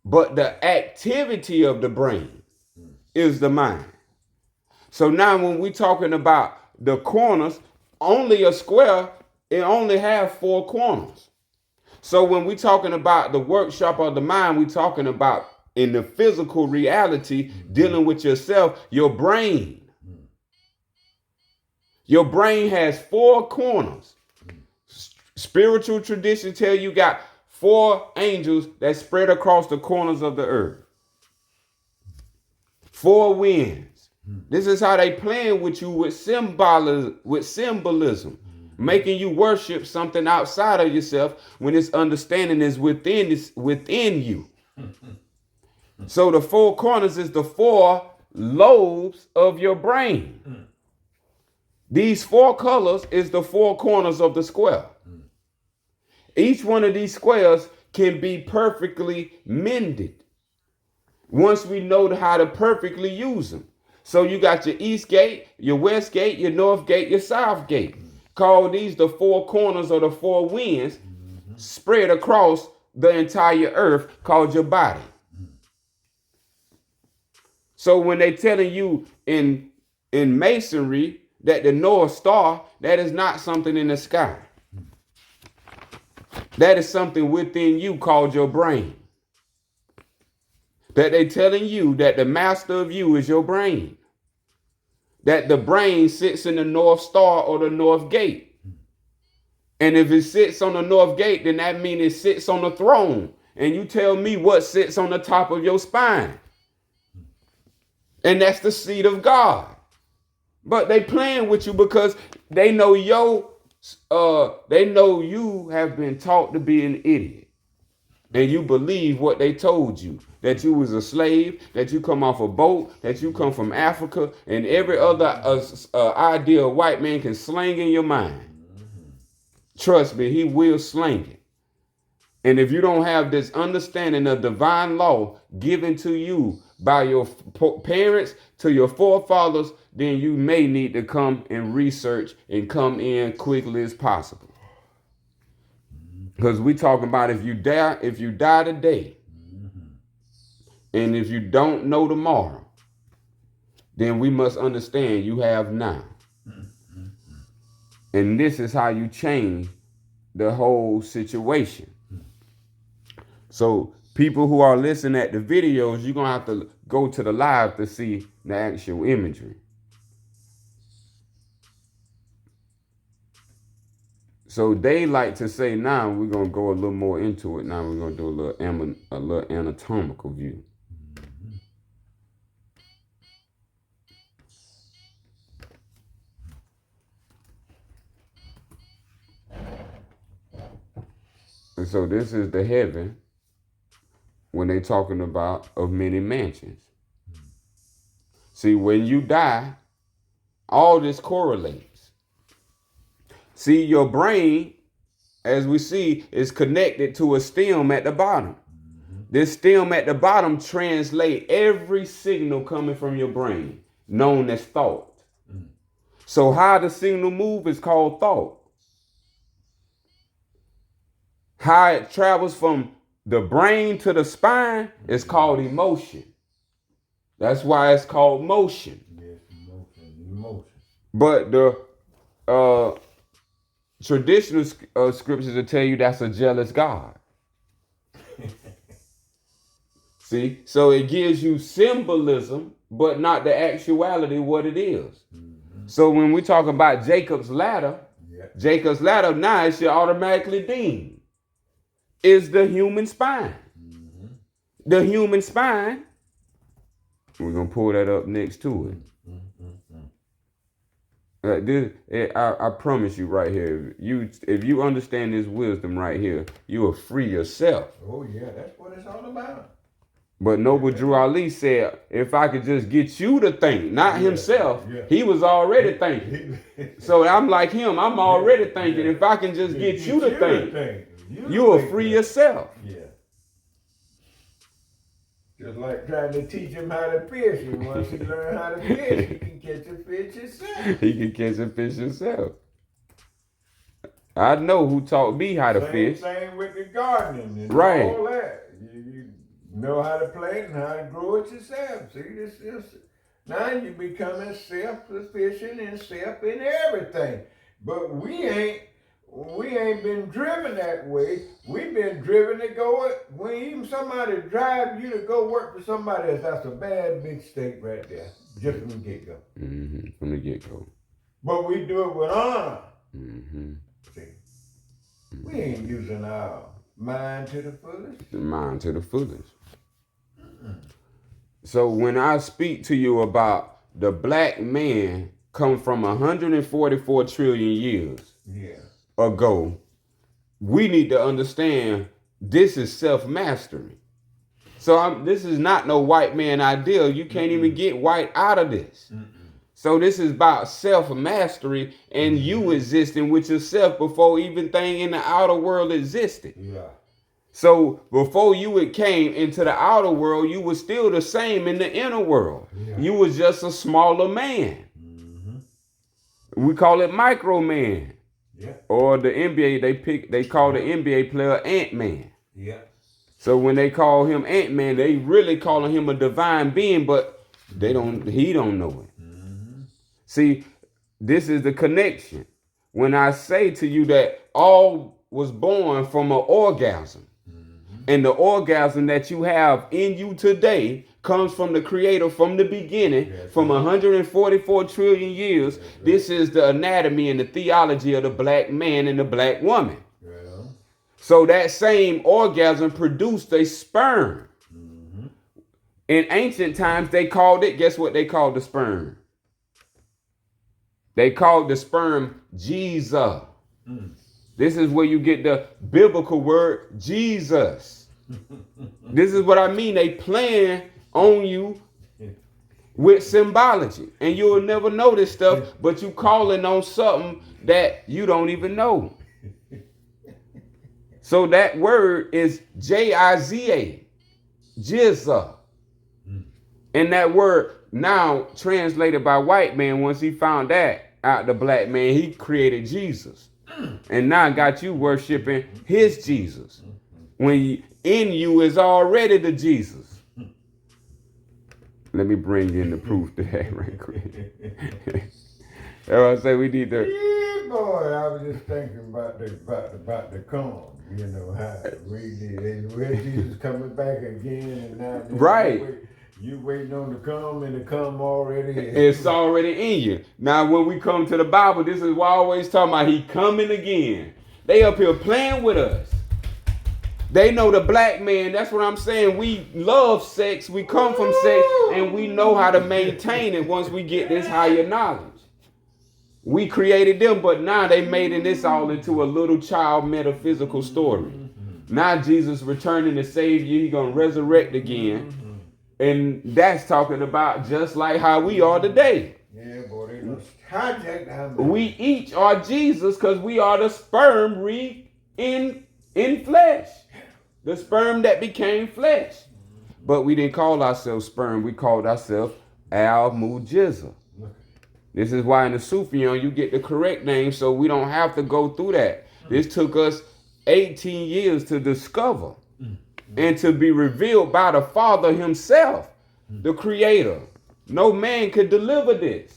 [SPEAKER 1] but the activity of the brain is the mind. So now when we talking about the corners, only a square, it only have four corners. So when we talking about the workshop of the mind, we talking about in the physical reality, dealing with yourself, your brain. Your brain has four corners. Spiritual tradition tell you got four angels that spread across the corners of the earth. Four winds. This is how they playing with you with symbolism, making you worship something outside of yourself when its understanding is within you. So the four corners is the four lobes of your brain. These four colors is the four corners of the square. Each one of these squares can be perfectly mended once we know how to perfectly use them. So you got your east gate, your west gate, your north gate, your south gate. Call these the four corners or the four winds spread across the entire earth, called your body. So when they telling you in in masonry that the North Star, that is not something in the sky. That is something within you called your brain. That they telling you that the master of you is your brain. That the brain sits in the North Star or the North Gate. And if it sits on the North Gate, then that means it sits on the throne. And you tell me what sits on the top of your spine. And that's the seat of God. But they playing with you because they know you have been taught to be an idiot. And you believe what they told you. That you was a slave, that you come off a boat, that you come from Africa, and every other idea a white man can slang in your mind. Trust me, he will slang it. And if you don't have this understanding of divine law given to you by your parents to your forefathers, then you may need to come and research and come in quickly as possible. Because we talking about if you die today, and if you don't know tomorrow, then we must understand you have now. And this is how you change the whole situation. So people who are listening at the videos, you're going to have to go to the live to see the actual imagery. So they like to say, now we're going to go a little more into it. Now we're going to do a little anatomical view. And so this is the heaven when they talking about of many mansions. See, when you die, all this correlates. See, your brain, as we see, is connected to a stem at the bottom. This stem at the bottom translates every signal coming from your brain, known as thought. So how the signal move is called thought. How it travels from the brain to the spine is called emotion. That's why it's called motion.
[SPEAKER 2] Yes, emotion.
[SPEAKER 1] But the traditional scriptures will tell you that's a jealous God. See, so it gives you symbolism, but not the actuality what it is. So when we talk about Jacob's ladder, Jacob's ladder now it should automatically deem is the human spine. The human spine, we're going to pull that up next to it. I promise you right here, if you understand this wisdom right here, you will free yourself.
[SPEAKER 2] Oh yeah, that's what it's all about.
[SPEAKER 1] But Noble Drew Ali said, if I could just get you to think, not himself, he was already thinking. So I'm like him, I'm already thinking, if I can just get you to think, you will free yourself.
[SPEAKER 2] Yeah. Just like trying to teach him how to fish. And once he learn how to fish, he can catch a fish himself.
[SPEAKER 1] He can catch a fish himself. I know who taught me how to fish.
[SPEAKER 2] Same with the gardening and
[SPEAKER 1] right.
[SPEAKER 2] all that. You know how to plant and how to grow it yourself. See, this is now you becoming self-sufficient and self in everything. But we ain't been driven that way. We've been driven to go, when even somebody drive you to go work for somebody else, that's a bad mistake right there, just from the get-go.
[SPEAKER 1] From the get-go.
[SPEAKER 2] But we do it with honor. See, we ain't using our mind to the fullest.
[SPEAKER 1] The mind to the fullest. So when I speak to you about the black man come from 144 trillion years ago, we need to understand this is self-mastery. So this is not no white man ideal. You can't even get white out of this. So this is about self-mastery and you existing with yourself before even thing in the outer world existed. So before you came into the outer world, you were still the same in the inner world. You was just a smaller man. We call it micro man. Or the NBA, they call the NBA player Ant-Man. So when they call him Ant-Man, they really calling him a divine being, but he don't know it. See, this is the connection. When I say to you that all was born from an orgasm, and the orgasm that you have in you today comes from the Creator from the beginning, from 144 trillion years. This is the anatomy and the theology of the black man and the black woman. So that same orgasm produced a sperm. In ancient times, they called it, guess what they called the sperm? They called the sperm Jesus. This is where you get the biblical word Jesus. This is what I mean. They playing on you with symbology. And you'll never know this stuff, but you calling on something that you don't even know. So that word is Jiza. Jizza. And that word now translated by white man, once he found that out the black man, he created Jesus. And now got you worshiping his Jesus. When in you is already the Jesus. Let me bring you in the proof to that right quick. That's what I say we need to.
[SPEAKER 2] Yeah, boy, I was just thinking about the come. You know how we did, and where Jesus coming back again, and now
[SPEAKER 1] Right.
[SPEAKER 2] You waiting on to come, and the come already.
[SPEAKER 1] It's already in you. Now, when we come to the Bible, this is why I always talk about he coming again. They up here playing with us. They know the black man. That's what I'm saying. We love sex. We come from sex, and we know how to maintain it once we get this higher knowledge. We created them, but now they made this all into a little child metaphysical story. Now Jesus returning to save you. He gonna resurrect again. And that's talking about just like how we are today.
[SPEAKER 2] Yeah, boy, they done hijacked our mind.
[SPEAKER 1] We each are Jesus because we are the sperm in flesh. The sperm that became flesh. But we didn't call ourselves sperm. We called ourselves Al-Mujiza. This is why in the Sufyan you get the correct name so we don't have to go through that. This took us 18 years to discover and to be revealed by the Father himself, the Creator. No man could deliver this.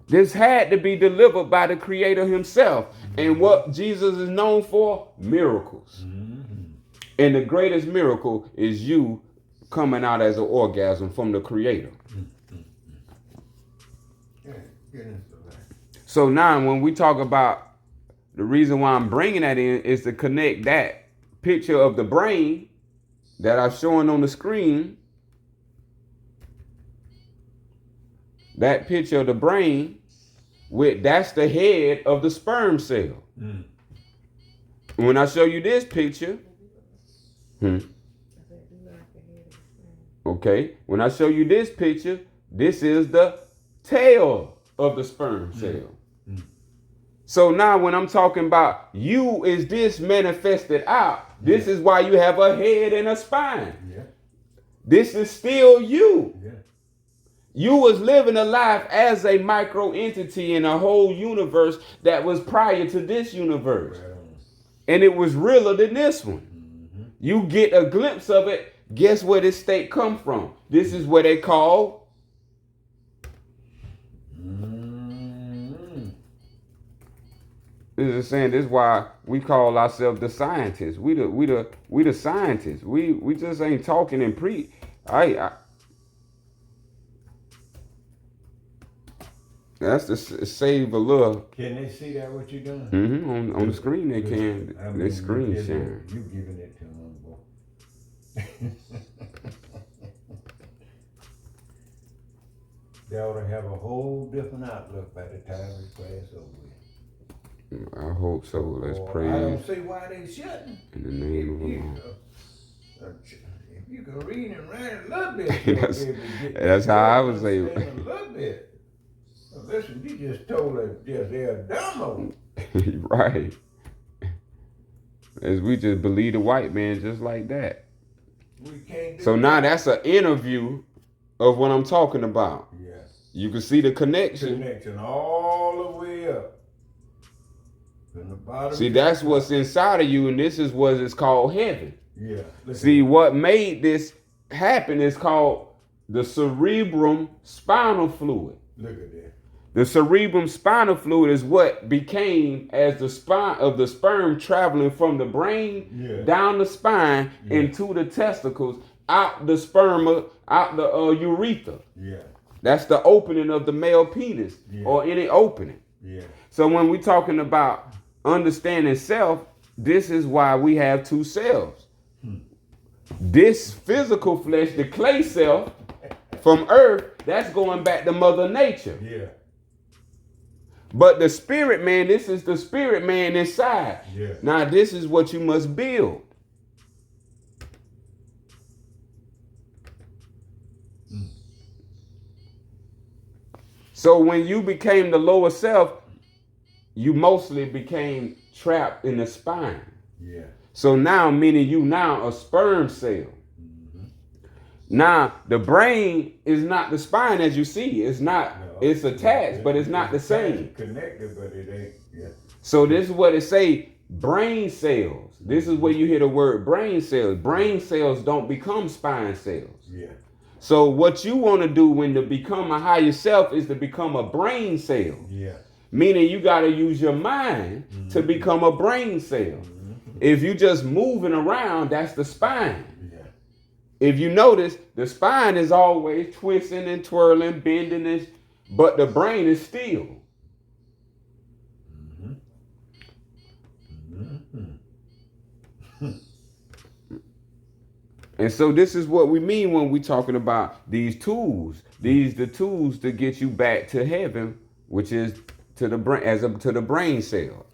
[SPEAKER 1] This had to be delivered by the Creator himself. And what Jesus is known for? Miracles. And the greatest miracle is you coming out as an orgasm from the Creator. So now when we talk about the reason why I'm bringing that in is to connect that picture of the brain that I'm showing on the screen. That picture of the brain, that's the head of the sperm cell. When I show you this picture, okay, when I show you this picture, this is the tail of the sperm cell. So now when I'm talking about you is this manifested out, this is why you have a head and a spine. This is still you. You was living a life as a micro entity in a whole universe that was prior to this universe. And it was realer than this one. You get a glimpse of it. Guess where this state come from? This is what they call this is saying this is why we call ourselves the scientists. We the scientists. We just ain't talking and that's to save a little.
[SPEAKER 2] Can they see that what you doing?
[SPEAKER 1] On the screen they can. They screen sharing.
[SPEAKER 2] You giving it to them, boy. They ought to have a whole different outlook by the time this class over with.
[SPEAKER 1] I hope so. Let's pray.
[SPEAKER 2] I don't see why they shouldn't.
[SPEAKER 1] In the name of the Lord.
[SPEAKER 2] If you can read and write a little bit,
[SPEAKER 1] that's how I was able.
[SPEAKER 2] A little bit. Listen, you just told us they're dumb.
[SPEAKER 1] Right. As we just believe the white man just like that.
[SPEAKER 2] We can't do
[SPEAKER 1] so now that's an interview of what I'm talking about.
[SPEAKER 2] Yeah.
[SPEAKER 1] You can see the connection.
[SPEAKER 2] Connection all the way up. From the bottom.
[SPEAKER 1] See, that's what's inside of you, and this is what is called heaven.
[SPEAKER 2] Yeah.
[SPEAKER 1] See, what made this happen is called the cerebrum spinal fluid.
[SPEAKER 2] Look at that.
[SPEAKER 1] The cerebrum spinal fluid is what became as the spine of the sperm traveling from the brain down the spine into the testicles, out the sperma, out the urethra.
[SPEAKER 2] Yeah.
[SPEAKER 1] That's the opening of the male penis or any opening.
[SPEAKER 2] Yeah.
[SPEAKER 1] So when we're talking about understanding self, this is why we have two selves. This physical flesh, the clay self from earth, that's going back to Mother Nature.
[SPEAKER 2] Yeah.
[SPEAKER 1] But the spirit man, this is the spirit man inside.
[SPEAKER 2] Yeah.
[SPEAKER 1] Now this is what you must build. So when you became the lower self, you mostly became trapped in the spine.
[SPEAKER 2] Yeah.
[SPEAKER 1] So now, meaning you now a sperm cell. Now the brain is not the spine as you see. It's not. No, it's attached, but it's not the same.
[SPEAKER 2] Connected, but it ain't. Yeah.
[SPEAKER 1] So this is what it say. Brain cells. This is where you hear the word brain cells. Brain cells don't become spine cells.
[SPEAKER 2] Yeah.
[SPEAKER 1] So what you want to do when to become a higher self is to become a brain cell.
[SPEAKER 2] Yeah.
[SPEAKER 1] Meaning you got to use your mind to become a brain cell. If you just moving around, that's the spine.
[SPEAKER 2] Yeah.
[SPEAKER 1] If you notice, the spine is always twisting and twirling, bending it, but the brain is still. And so this is what we mean when we talking about these tools. These the tools to get you back to heaven, which is to the brain, to the brain cell.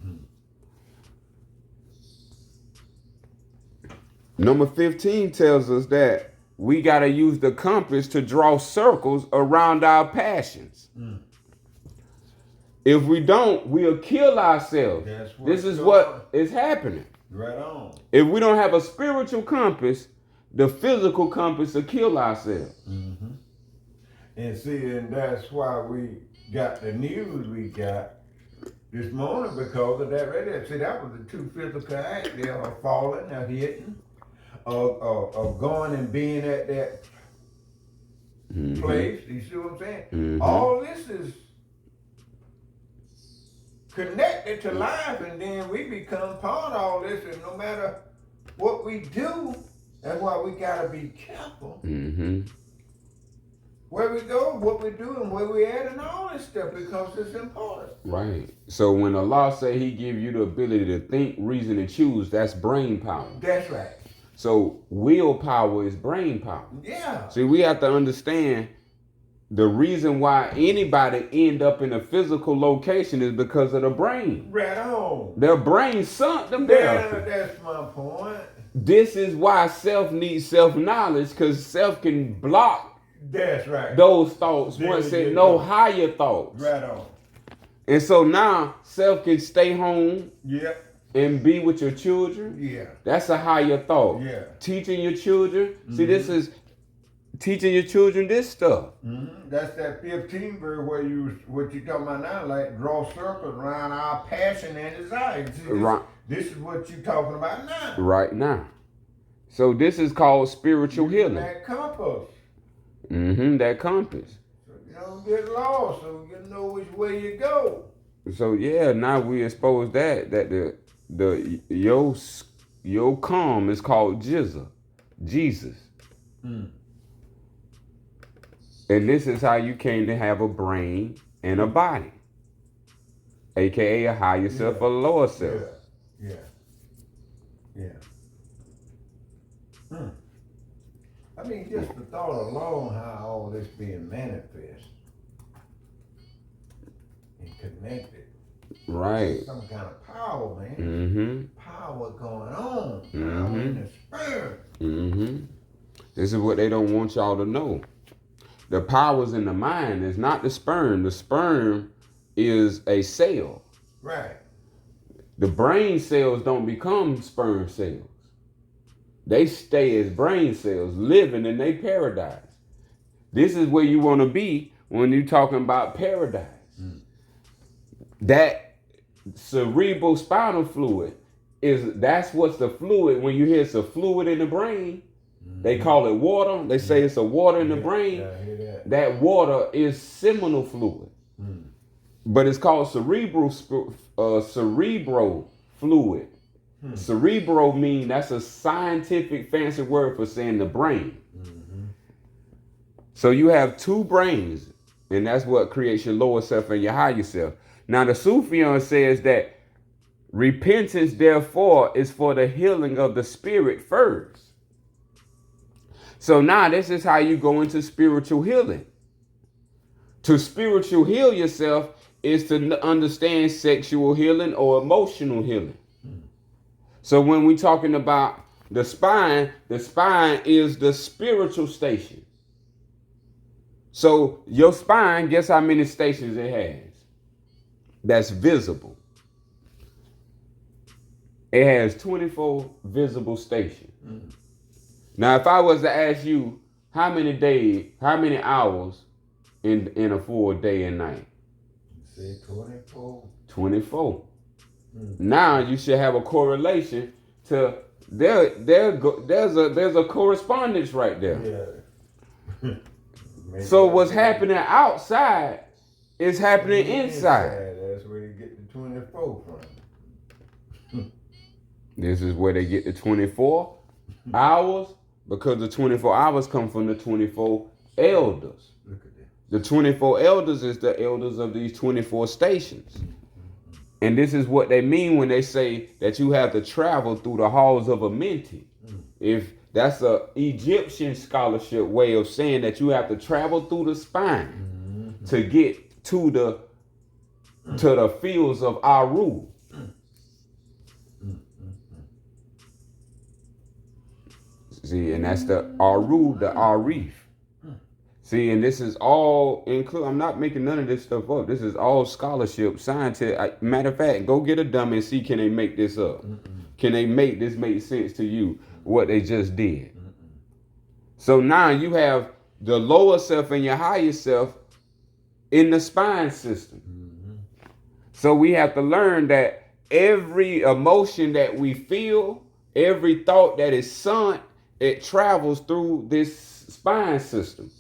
[SPEAKER 1] Number 15 tells us that we got to use the compass to draw circles around our passions. If we don't, we'll kill ourselves. This is what is happening.
[SPEAKER 2] Right on.
[SPEAKER 1] If we don't have a spiritual compass, the physical compass will kill ourselves.
[SPEAKER 2] And see, and that's why we got the news we got this morning because of that right there. See, that was the two physical acts. They are falling, they're hitting, of going and being at that place. You see what I'm saying? All this is connected to life, and then we become part of all this, and no matter what we do, that's why we gotta be careful. Where we go, what we do, and where we at, and all this stuff, because it's important.
[SPEAKER 1] Right. So when Allah say He give you the ability to think, reason, and choose, that's brain power.
[SPEAKER 2] That's right.
[SPEAKER 1] So willpower is brain power.
[SPEAKER 2] Yeah.
[SPEAKER 1] See, we have to understand the reason why anybody end up in a physical location is because of the brain.
[SPEAKER 2] Right on.
[SPEAKER 1] Their brain sunk them there.
[SPEAKER 2] That's my point.
[SPEAKER 1] This is why self needs self-knowledge, because self can block
[SPEAKER 2] that's right.
[SPEAKER 1] those thoughts once it know higher thoughts.
[SPEAKER 2] Right on.
[SPEAKER 1] And so now self can stay home and be with your children.
[SPEAKER 2] Yeah.
[SPEAKER 1] That's a higher thought.
[SPEAKER 2] Yeah.
[SPEAKER 1] Teaching your children. See, this is teaching your children this stuff.
[SPEAKER 2] That's that 15 verse where what you talking about now, like draw circles around our passion and desire. See, this is what you talking about now.
[SPEAKER 1] Right now. So this is called spiritual healing.
[SPEAKER 2] That compass.
[SPEAKER 1] That compass.
[SPEAKER 2] So you don't get lost, so you know which way you go.
[SPEAKER 1] So yeah, now we expose that your calm is called Jesus. And this is how you came to have a brain and a body, aka a higher self or lower self.
[SPEAKER 2] Yeah. I mean, just the thought alone how all this being manifest and connected.
[SPEAKER 1] Right.
[SPEAKER 2] Some kind of power, man. Power going on. Power in the spirit.
[SPEAKER 1] This is what they don't want y'all to know. The power's in the mind. It's not the sperm. The sperm is a cell.
[SPEAKER 2] Right.
[SPEAKER 1] The brain cells don't become sperm cells. They stay as brain cells, living in their paradise. This is where you want to be when you're talking about paradise. That cerebral spinal fluid that's what's the fluid. When you hear it's a fluid in the brain, They call it water. They say it's a water in the brain.
[SPEAKER 2] Yeah, I hear that.
[SPEAKER 1] That water is seminal fluid. But it's called cerebral fluid. Cerebral mean that's a scientific fancy word for saying the brain. So you have two brains, and that's what creates your lower self and your higher self. Now the Sufyan says that repentance, therefore, is for the healing of the spirit first. So now this is how you go into spiritual healing. To spiritual heal yourself is to understand sexual healing or emotional healing. So when we're talking about the spine is the spiritual station. So your spine, guess how many stations it has? That's visible. It has 24 visible stations. Now, if I was to ask you how many hours in a full day and night?
[SPEAKER 2] Say 24.
[SPEAKER 1] 24. Now you should have a correlation to there's a correspondence right there.
[SPEAKER 2] Yeah.
[SPEAKER 1] So what's happening outside is happening inside.
[SPEAKER 2] That's where you get the 24 from.
[SPEAKER 1] This is where they get the 24 hours, because the 24 hours come from the 24 elders.
[SPEAKER 2] Look at that.
[SPEAKER 1] The 24 elders is the elders of these 24 stations. And this is what they mean when they say that you have to travel through the halls of a Amenti. If that's a Egyptian scholarship way of saying that you have to travel through the spine to get to the fields of Aru. See, and that's the Aru, the Arif. See, and this is all include. I'm not making none of this stuff up. This is all scholarship, scientific. Matter of fact, go get a dummy and see, can they make this up? Can they make this make sense to you? What they just did. So now you have the lower self and your higher self in the spine system. So we have to learn that every emotion that we feel, every thought that is sunk, it travels through this spine system.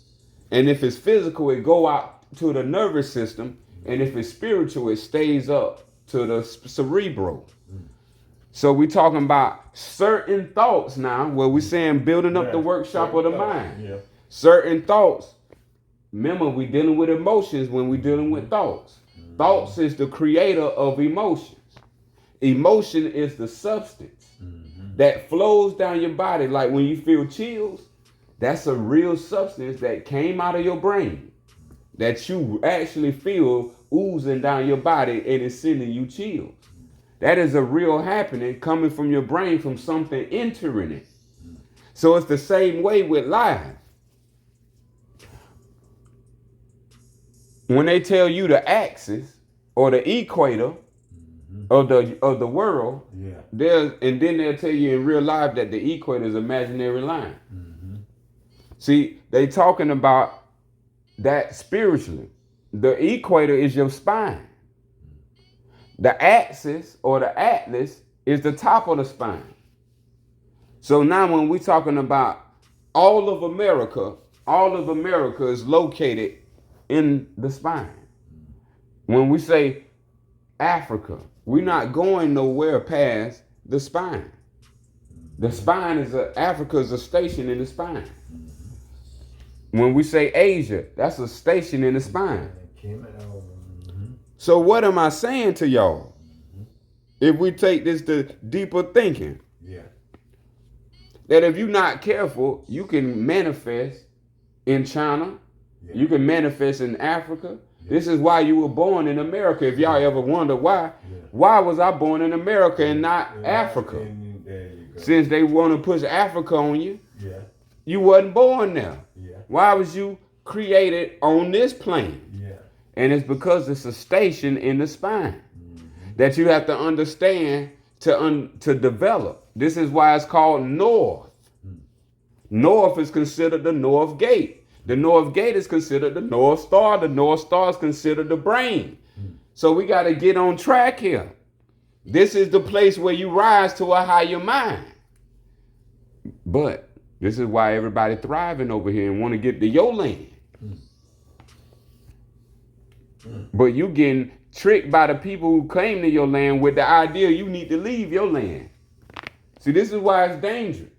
[SPEAKER 1] And if it's physical, it go out to the nervous system. And if it's spiritual, it stays up to the cerebral. So we're talking about certain thoughts now, where we're saying building up the workshop of the mind.
[SPEAKER 2] Yeah.
[SPEAKER 1] Certain thoughts. Remember, we're dealing with emotions when we're dealing with thoughts. Thoughts is the creator of emotions. Emotion is the substance that flows down your body. Like when you feel chills, that's a real substance that came out of your brain that you actually feel oozing down your body and it's sending you chills. That is a real happening coming from your brain, from something entering it. So it's the same way with life. When they tell you the axis or the equator of the world, and then they'll tell you in real life that the equator is an imaginary line. See, they talking about that spiritually. The equator is your spine. The axis or the atlas is the top of the spine. So now when we're talking about all of America is located in the spine. When we say Africa, we're not going nowhere past the spine. The spine Africa is a station in the spine. When we say Asia, that's a station in the spine. So what am I saying to y'all? If we take this to deeper thinking, that if you're not careful, you can manifest in China, you can manifest in Africa. This is why you were born in America. If y'all ever wonder why was I born in America and not Africa? Since they want to push Africa on you, you wasn't born there. Why was you created on this plane? And it's because it's a station in the spine that you have to understand to develop. This is why it's called north. North is considered the north gate. The north gate is considered the North Star. The North Star is considered the brain. So we got to get on track here. This is the place where you rise to a higher mind. But This is why everybody thriving over here and want to get to your land. But you getting tricked by the people who came to your land with the idea you need to leave your land. See, this is why it's dangerous.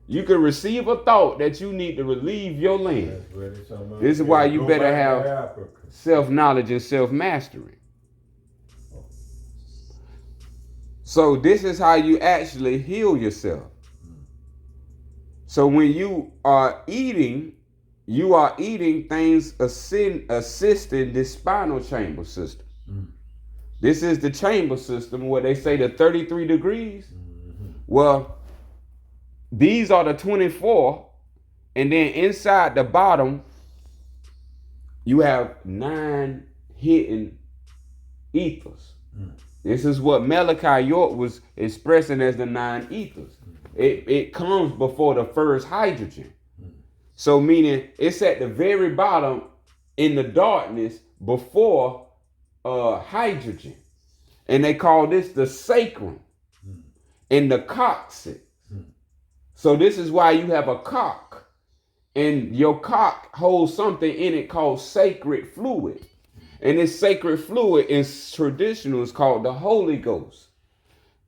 [SPEAKER 1] You can receive a thought that you need to leave your land. This is why you better have self-knowledge and self-mastery. So this is how you actually heal yourself. So when you are eating things assisting the spinal chamber system. This is the chamber system where they say the 33 degrees. Well, these are the 24, and then inside the bottom, you have 9 hidden ethers. This is what Malachi York was expressing as the 9 ethers. It comes before the first hydrogen. So meaning it's at the very bottom in the darkness before hydrogen. And they call this the sacrum and the coccyx. So this is why you have a cock, and your cock holds something in it called sacred fluid. And this sacred fluid in traditional is called the Holy Ghost.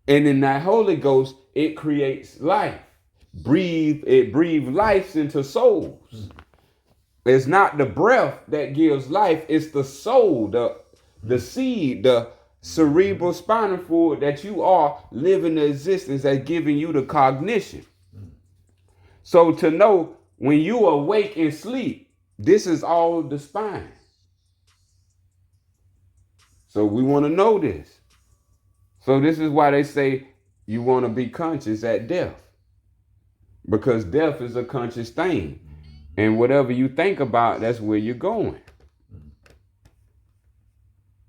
[SPEAKER 1] And in that Holy Ghost, it creates life. It breathes life into souls. It's not the breath that gives life, it's the soul, the seed, the cerebral spinal fluid that you are living the existence that's giving you the cognition. So to know when you awake and sleep, this is all the spine. So we want to know this. So this is why they say you want to be conscious at death. Because death is a conscious thing. And whatever you think about, that's where you're going.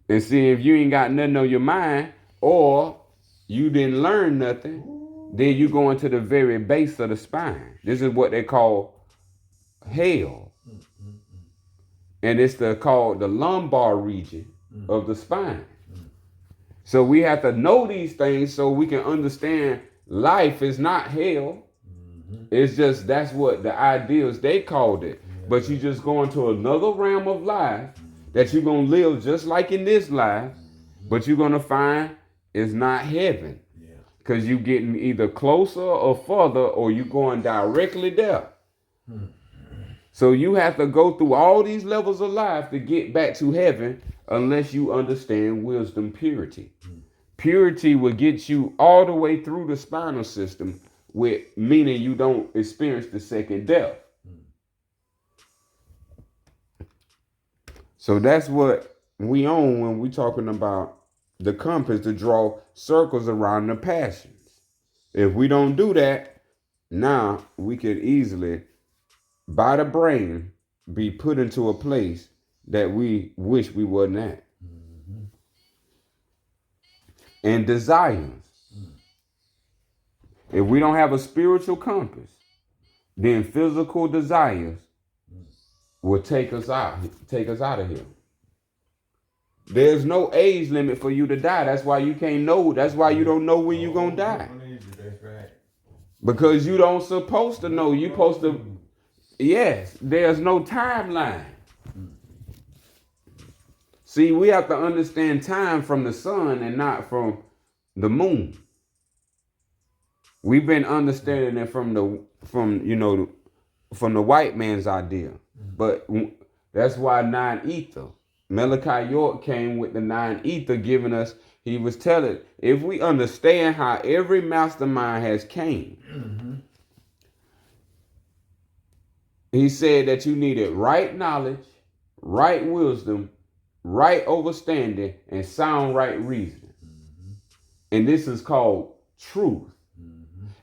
[SPEAKER 1] And see, if you ain't got nothing on your mind, or you didn't learn nothing, then you go into the very base of the spine. This is what they call hell. And it's called the lumbar region of the spine. So we have to know these things so we can understand life is not hell. It's just, that's what the ideals, they called it. But you just go into another realm of life that you're going to live just like in this life, but you're going to find it's not heaven. Because you're getting either closer or further, or you're going directly there. So you have to go through all these levels of life to get back to heaven unless you understand wisdom purity. Purity will get you all the way through the spinal system, meaning you don't experience the second death. So that's what we own when we're talking about the compass, to draw circles around the passions. If we don't do that, now we could easily, by the brain, be put into a place that we wish we wasn't at. And desires. If we don't have a spiritual compass, then physical desires will take us out of here. There's no age limit for you to die. That's why you can't know. That's why you don't know when you're going to die.
[SPEAKER 2] That's right.
[SPEAKER 1] Because you don't supposed to know. You're supposed to, yes, there's no timeline. See, we have to understand time from the sun and not from the moon. We've been understanding it from the white man's idea. But that's why 9 ether. Malachi York came with the 9 ether, giving us, he was telling, if we understand how every mastermind has came, he said that you needed right knowledge, right wisdom, right understanding, and sound right reasoning. And this is called truth.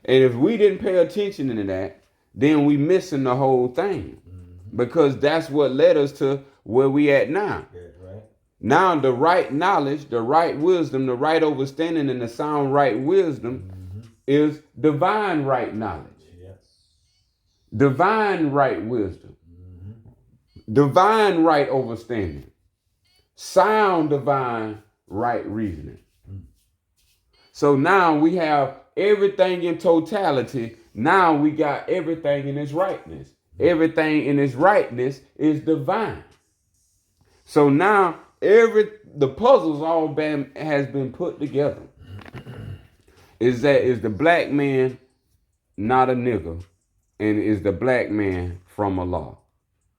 [SPEAKER 1] And if we didn't pay attention to that, then we missing the whole thing. Because that's what led us to where we at now.
[SPEAKER 2] Right.
[SPEAKER 1] Now the right knowledge, the right wisdom, the right understanding, and the sound right wisdom is divine right knowledge. Divine right wisdom. Divine right understanding. Sound divine right reasoning. So now we have everything in totality. Now we got everything in its rightness. Everything in its rightness is divine. So now the puzzles has been put together. Is the black man not a nigger, and is the black man from Allah?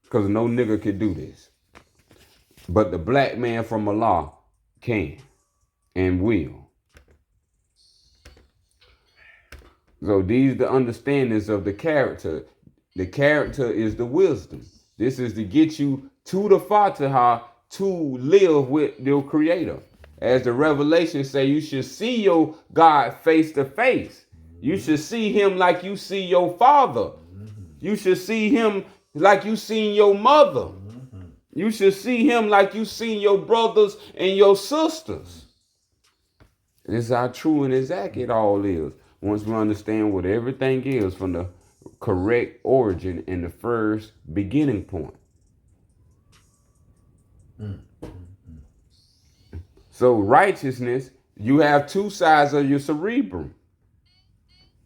[SPEAKER 1] Because no nigger can do this, but the black man from Allah can and will. So these the understandings of the character. The character is the wisdom. This is to get you to the Fatiha to live with your creator. As the revelation say, you should see your God face to face. You should see him like you see your father. You should see him like you seen your mother. You should see him like you seen your brothers and your sisters. This is how true and exact it all is. Once we understand what everything is from the correct origin and the first beginning point. So righteousness, you have two sides of your cerebrum.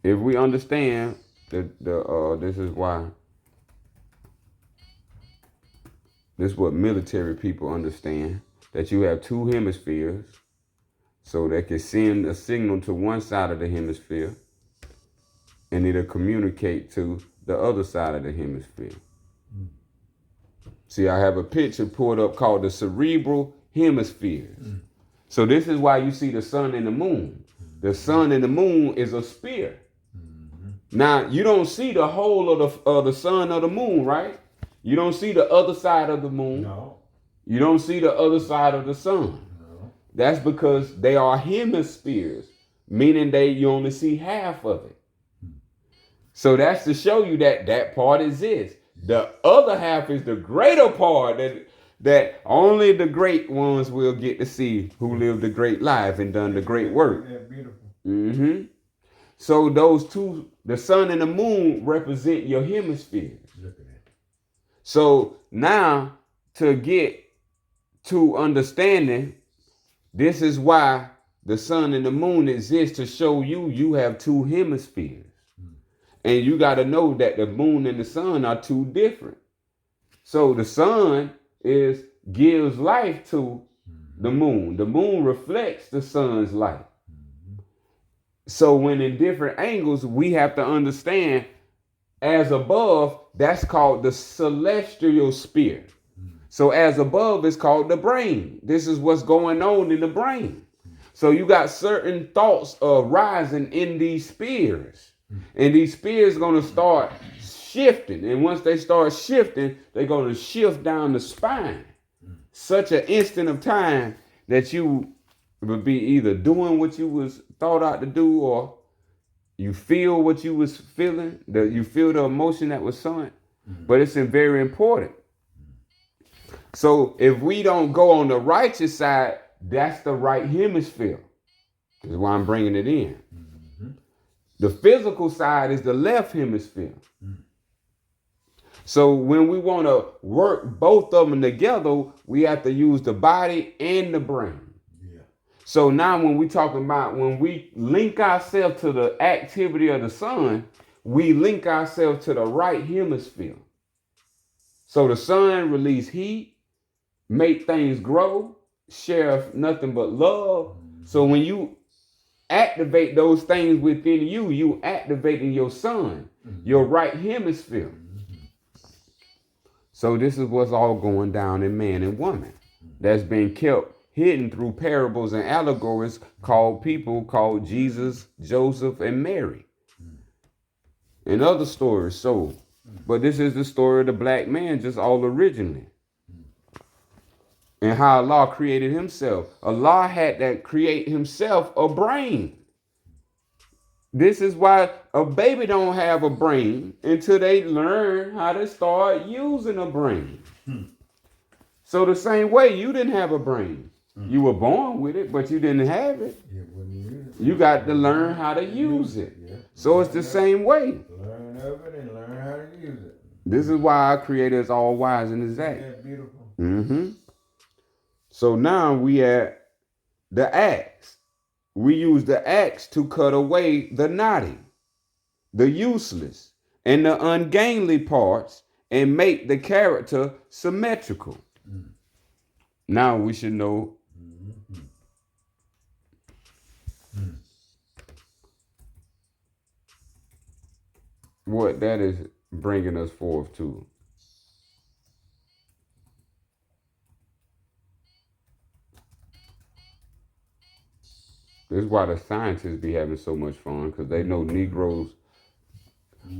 [SPEAKER 1] If we understand this is why. This is what military people understand, that you have two hemispheres, so they can send a signal to one side of the hemisphere, and it'll communicate to the other side of the hemisphere. See, I have a picture pulled up called the cerebral hemispheres. So this is why you see the sun and the moon. The sun and the moon is a sphere. Now, you don't see the whole of the sun or the moon, right? You don't see the other side of the moon.
[SPEAKER 2] No.
[SPEAKER 1] You don't see the other side of the sun.
[SPEAKER 2] No.
[SPEAKER 1] That's because they are hemispheres, meaning you only see half of it. So that's to show you that part exists. The other half is the greater part that only the great ones will get to see, who lived the great life and done the great work.
[SPEAKER 2] Yeah, beautiful.
[SPEAKER 1] So those two, the sun and the moon, represent your hemispheres.
[SPEAKER 2] Look at that.
[SPEAKER 1] So now, to get to understanding, this is why the sun and the moon exist, to show you have two hemispheres. And you got to know that the moon and the sun are two different. So the sun gives life to the moon. The moon reflects the sun's light. So when in different angles, we have to understand, as above, that's called the celestial sphere. So as above is called the brain. This is what's going on in the brain. So you got certain thoughts rising in these spheres. And these spheres are going to start shifting. And once they start shifting, they're going to shift down the spine. Such an instant of time that you would be either doing what you was thought out to do, or you feel what you was feeling, that you feel the emotion that was sent. But it's very important. So if we don't go on the righteous side, that's the right hemisphere. That's why I'm bringing it in. The physical side is the left hemisphere. So when we want to work both of them together, we have to use the body and the brain. Yeah. So now when we link ourselves to the activity of the sun, we link ourselves to the right hemisphere. So the sun release heat, make things grow, share nothing but love. So when you activate those things within you activating your sun, your right hemisphere. So this is what's all going down in man and woman. That's been kept hidden through parables and allegories called Jesus, Joseph, and Mary. And other stories. So, but this is the story of the black man, just all originally. And how Allah created himself. Allah had to create himself a brain. This is why a baby don't have a brain until they learn how to start using a brain. So the same way, you didn't have a brain. You were born with it, but you didn't have it. You got to learn how to use it. So it's the same way.
[SPEAKER 2] Learn of it and learn how to use it.
[SPEAKER 1] This is why our Creator is all wise and exact.
[SPEAKER 2] That's beautiful.
[SPEAKER 1] So now we at the acts. we use the axe to cut away the knotty, the useless, and the ungainly parts and make the character symmetrical. Now we should know what that is bringing us forth to. This is why the scientists be having so much fun, because they know Negroes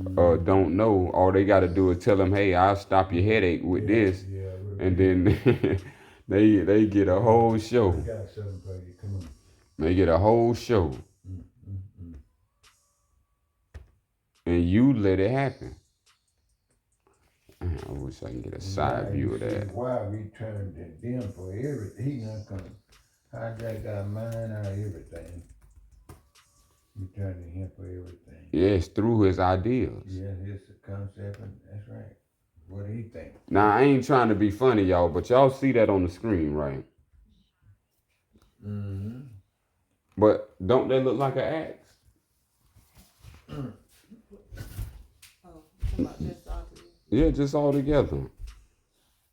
[SPEAKER 1] don't know. All they got to do is tell them, "Hey, I'll stop your headache with this," and then they get a whole show.
[SPEAKER 2] Got something for you. Come on.
[SPEAKER 1] They get a whole show, and you let it happen. I wish I can get a side view of that.
[SPEAKER 2] Why we turned to them for everything? He not gonna hijack our mind, our everything. We turn to him for everything.
[SPEAKER 1] Yes, through his ideas.
[SPEAKER 2] Yeah, his concept, and that's right. What do he think?
[SPEAKER 1] Now, I ain't trying to be funny, y'all, but y'all see that on the screen, right?
[SPEAKER 2] Mm-hmm.
[SPEAKER 1] But don't they look like an axe?
[SPEAKER 3] Oh, about this all together.
[SPEAKER 1] Yeah, just all together.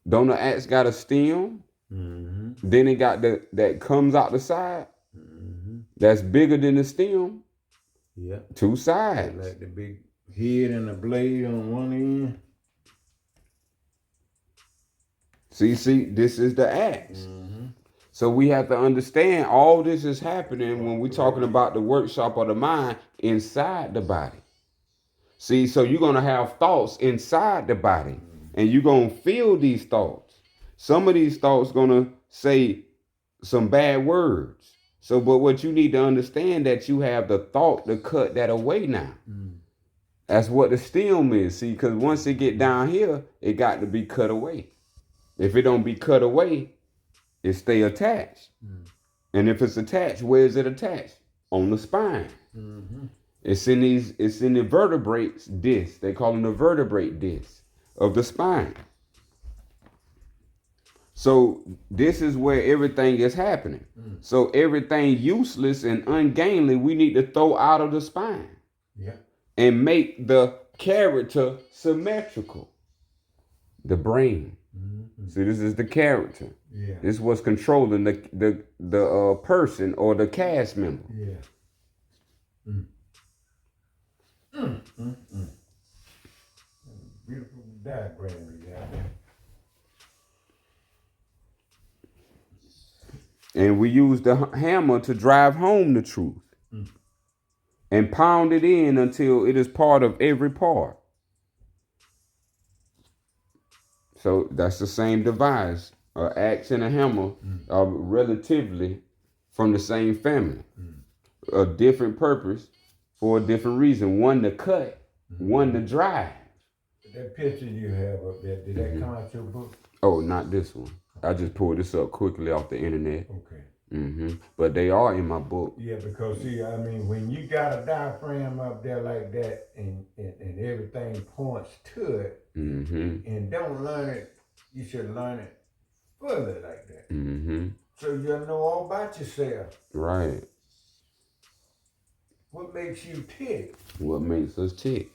[SPEAKER 1] Don't the axe got a stem?
[SPEAKER 2] Mm-hmm.
[SPEAKER 1] Then it got that comes out the side.
[SPEAKER 2] Mm-hmm.
[SPEAKER 1] That's bigger than the stem.
[SPEAKER 2] Yeah.
[SPEAKER 1] 2 sides.
[SPEAKER 2] Like the big head and the blade on one end.
[SPEAKER 1] See, this is the axe.
[SPEAKER 2] Mm-hmm.
[SPEAKER 1] So we have to understand all this is happening when we're talking about the workshop of the mind inside the body. See, so you're going to have thoughts inside the body, and you're going to feel these thoughts. Some of these thoughts going to say some bad words. So, but what you need to understand that you have the thought to cut that away now. That's what the stem is. See, because once it get down here, it got to be cut away. If it don't be cut away, it stay attached. And if it's attached, where is it attached? On the spine.
[SPEAKER 2] Mm-hmm.
[SPEAKER 1] It's in the vertebrates disc. They call them the vertebrate disc of the spine. So this is where everything is happening. So everything useless and ungainly, we need to throw out of the spine.
[SPEAKER 2] Yeah.
[SPEAKER 1] And make the character symmetrical. The brain.
[SPEAKER 2] Mm-hmm.
[SPEAKER 1] See, this is the character.
[SPEAKER 2] Yeah.
[SPEAKER 1] This is what's controlling the person or the cast member.
[SPEAKER 2] Yeah. Beautiful diagram we got there.
[SPEAKER 1] And we use the hammer to drive home the truth. And pound it in until it is part of every part. So that's the same device. An axe and a hammer are relatively from the same family. A different purpose for a different reason. One to cut, one to drive.
[SPEAKER 2] That picture you have up there, did that come out your book?
[SPEAKER 1] Oh, not this one. I just pulled this up quickly off the internet.
[SPEAKER 2] Okay.
[SPEAKER 1] But they are in my book.
[SPEAKER 2] Yeah, because see, I mean, when you got a diaphragm up there like that and everything points to it, and don't learn it, you should learn it fully like that. So you'll know all about yourself.
[SPEAKER 1] Right.
[SPEAKER 2] What makes you tick?
[SPEAKER 1] What makes us tick?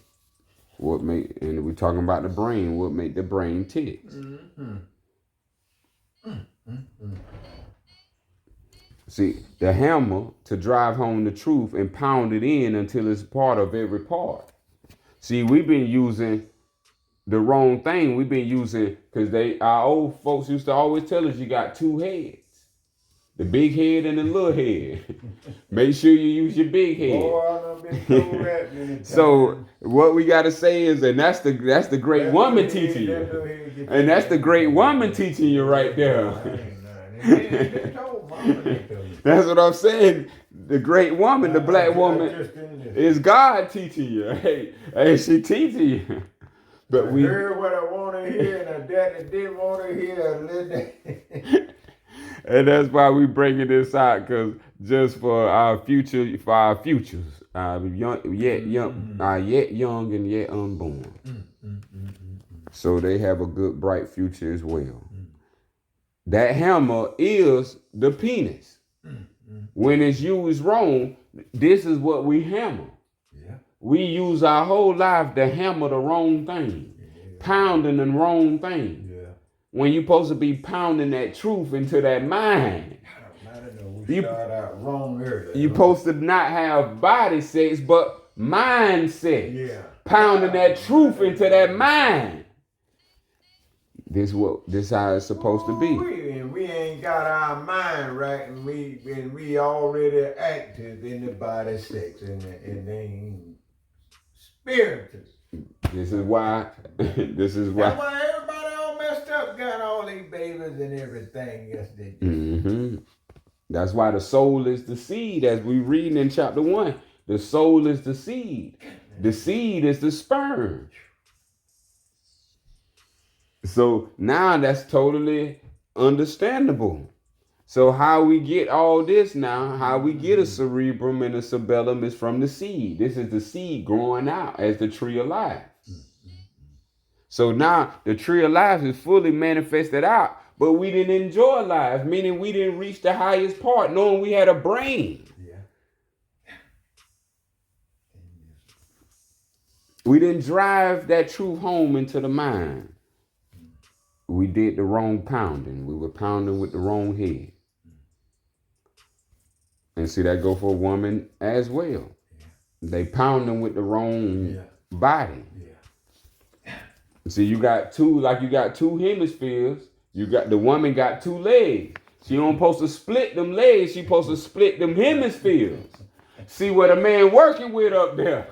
[SPEAKER 1] And we're talking about the brain. What make the brain tick? See, the hammer to drive home the truth and pound it in until it's part of every part. See, we've been using the wrong thing. We've been using, because our old folks used to always tell us you got 2 heads. The big head and the little head. Make sure you use your big head.
[SPEAKER 2] Boy, I've been told that many times.
[SPEAKER 1] So what we gotta say is, and that's the great woman teaching you. And that's the great woman teaching you right there. That's what I'm saying. The great woman, the black woman, is God teaching you. Hey, she teaching you. But we
[SPEAKER 2] heard what I want to hear, and a daddy didn't want to hear.
[SPEAKER 1] And that's why we bringing this out, because just for our futures, yet young and yet unborn. So they have a good, bright future as well. That hammer is the penis. When it's used wrong, this is what we hammer.
[SPEAKER 2] Yeah.
[SPEAKER 1] We use our whole life to hammer the wrong thing, pounding the wrong thing.
[SPEAKER 2] Yeah.
[SPEAKER 1] When you're supposed to be pounding that truth into that mind.
[SPEAKER 2] I don't know. We start out wrong early.
[SPEAKER 1] You're supposed to not have body sex, but mind sex.
[SPEAKER 2] Yeah.
[SPEAKER 1] Pounding that truth into that mind. This how it's supposed to be.
[SPEAKER 2] And we ain't got our mind right, and we already active in the body sex, and they ain't spiritual.
[SPEAKER 1] This is why.
[SPEAKER 2] That's why everybody all messed up, got all these babies and everything. Yes, they do.
[SPEAKER 1] Mm-hmm. That's why the soul is the seed, as we read in chapter 1. The soul is the seed. The seed is the sperm. So now that's totally understandable. So how we get all this now, how we get a cerebrum and a cerebellum is from the seed. This is the seed growing out as the tree of life. So now the tree of life is fully manifested out, but we didn't enjoy life, meaning we didn't reach the highest part, knowing we had a brain. We didn't drive that truth home into the mind. We did the wrong pounding. We were pounding with the wrong head. And see, that go for a woman as well. They pounding with the wrong body. See, you got two hemispheres. The woman got 2 legs. She don't supposed to split them legs. She supposed to split them hemispheres. See what a man working with up there.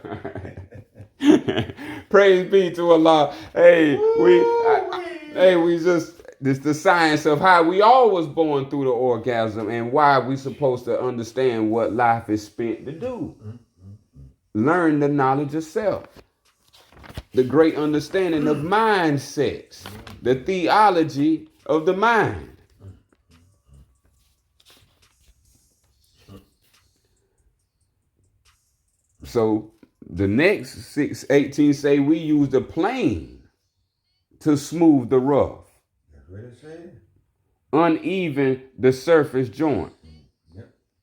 [SPEAKER 1] Praise be to Allah. Hey, this the science of how we all was born through the orgasm and why we supposed to understand what life is spent to do. Learn the knowledge of self. The great understanding of mind sex. The theology of the mind. So the next 6:18 say we use the plane to smooth the rough.
[SPEAKER 2] That's what it said.
[SPEAKER 1] Uneven the surface joint.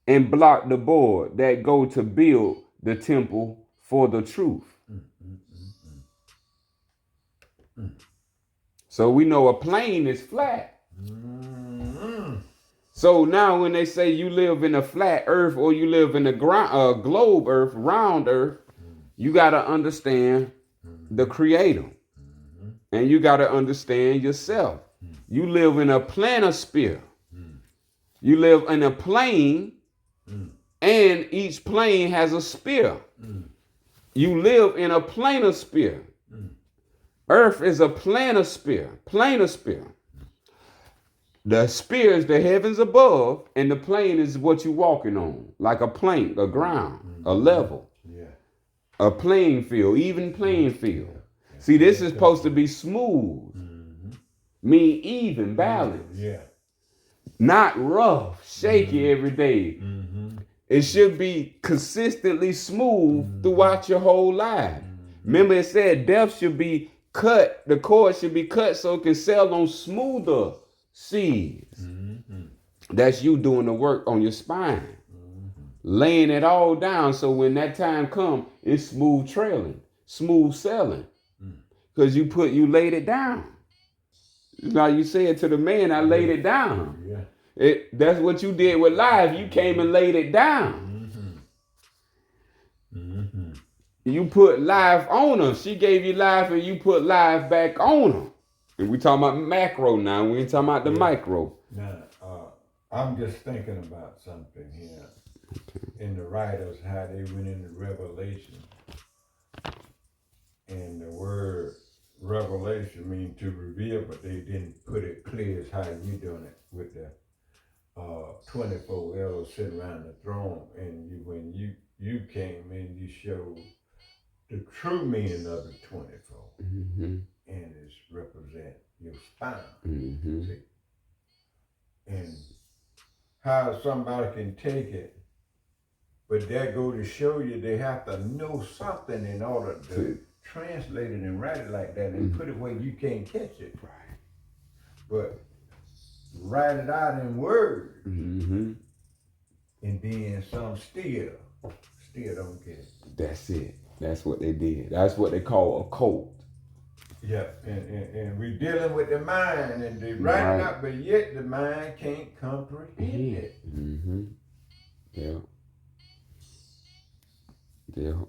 [SPEAKER 1] And block the board that go to build the temple for the truth. So we know a plane is flat. So now when they say you live in a flat earth or you live in a globe earth, round earth, you got to understand the creator. And you got to understand yourself. You live in a planisphere. You live in a plane, and each plane has a sphere. You live in a planisphere. Earth is a planisphere. The sphere is the heavens above, and the plane is what you're walking on, like a plank, a ground, a level, a playing field, even playing field. See, this is supposed to be smooth, mean even, balanced, not rough, shaky every day. It should be consistently smooth throughout your whole life. Remember, it said death should be cut, the cord should be cut so it can sell on smoother seeds. That's you doing the work on your spine, laying it all down so when that time comes, it's smooth trailing, smooth selling, because you laid it down. Like you said to the man, I laid it down. That's what you did with life. You came and laid it down. You put life on her. She gave you life and you put life back on her. And we talking about macro now. We ain't talking about the micro.
[SPEAKER 2] Now, I'm just thinking about something here. In the writers, how they went into Revelation. And the word revelation means to reveal, but they didn't put it clear as how you doing it with the 24 elders sitting around the throne. And when you came in, you showed the true meaning of the 24. And it's represent your spine. See? And how somebody can take it, but that go to show you they have to know something in order to translate it and write it like that and put it where you can't catch it.
[SPEAKER 1] Right.
[SPEAKER 2] But write it out in words. And then some still don't get it.
[SPEAKER 1] That's it. That's what they did. That's what they call a cult.
[SPEAKER 2] Yeah, and we dealing with the mind and they writing
[SPEAKER 1] Right.
[SPEAKER 2] out, but yet the mind can't comprehend it.
[SPEAKER 1] Mm-hmm. Yeah. Yeah.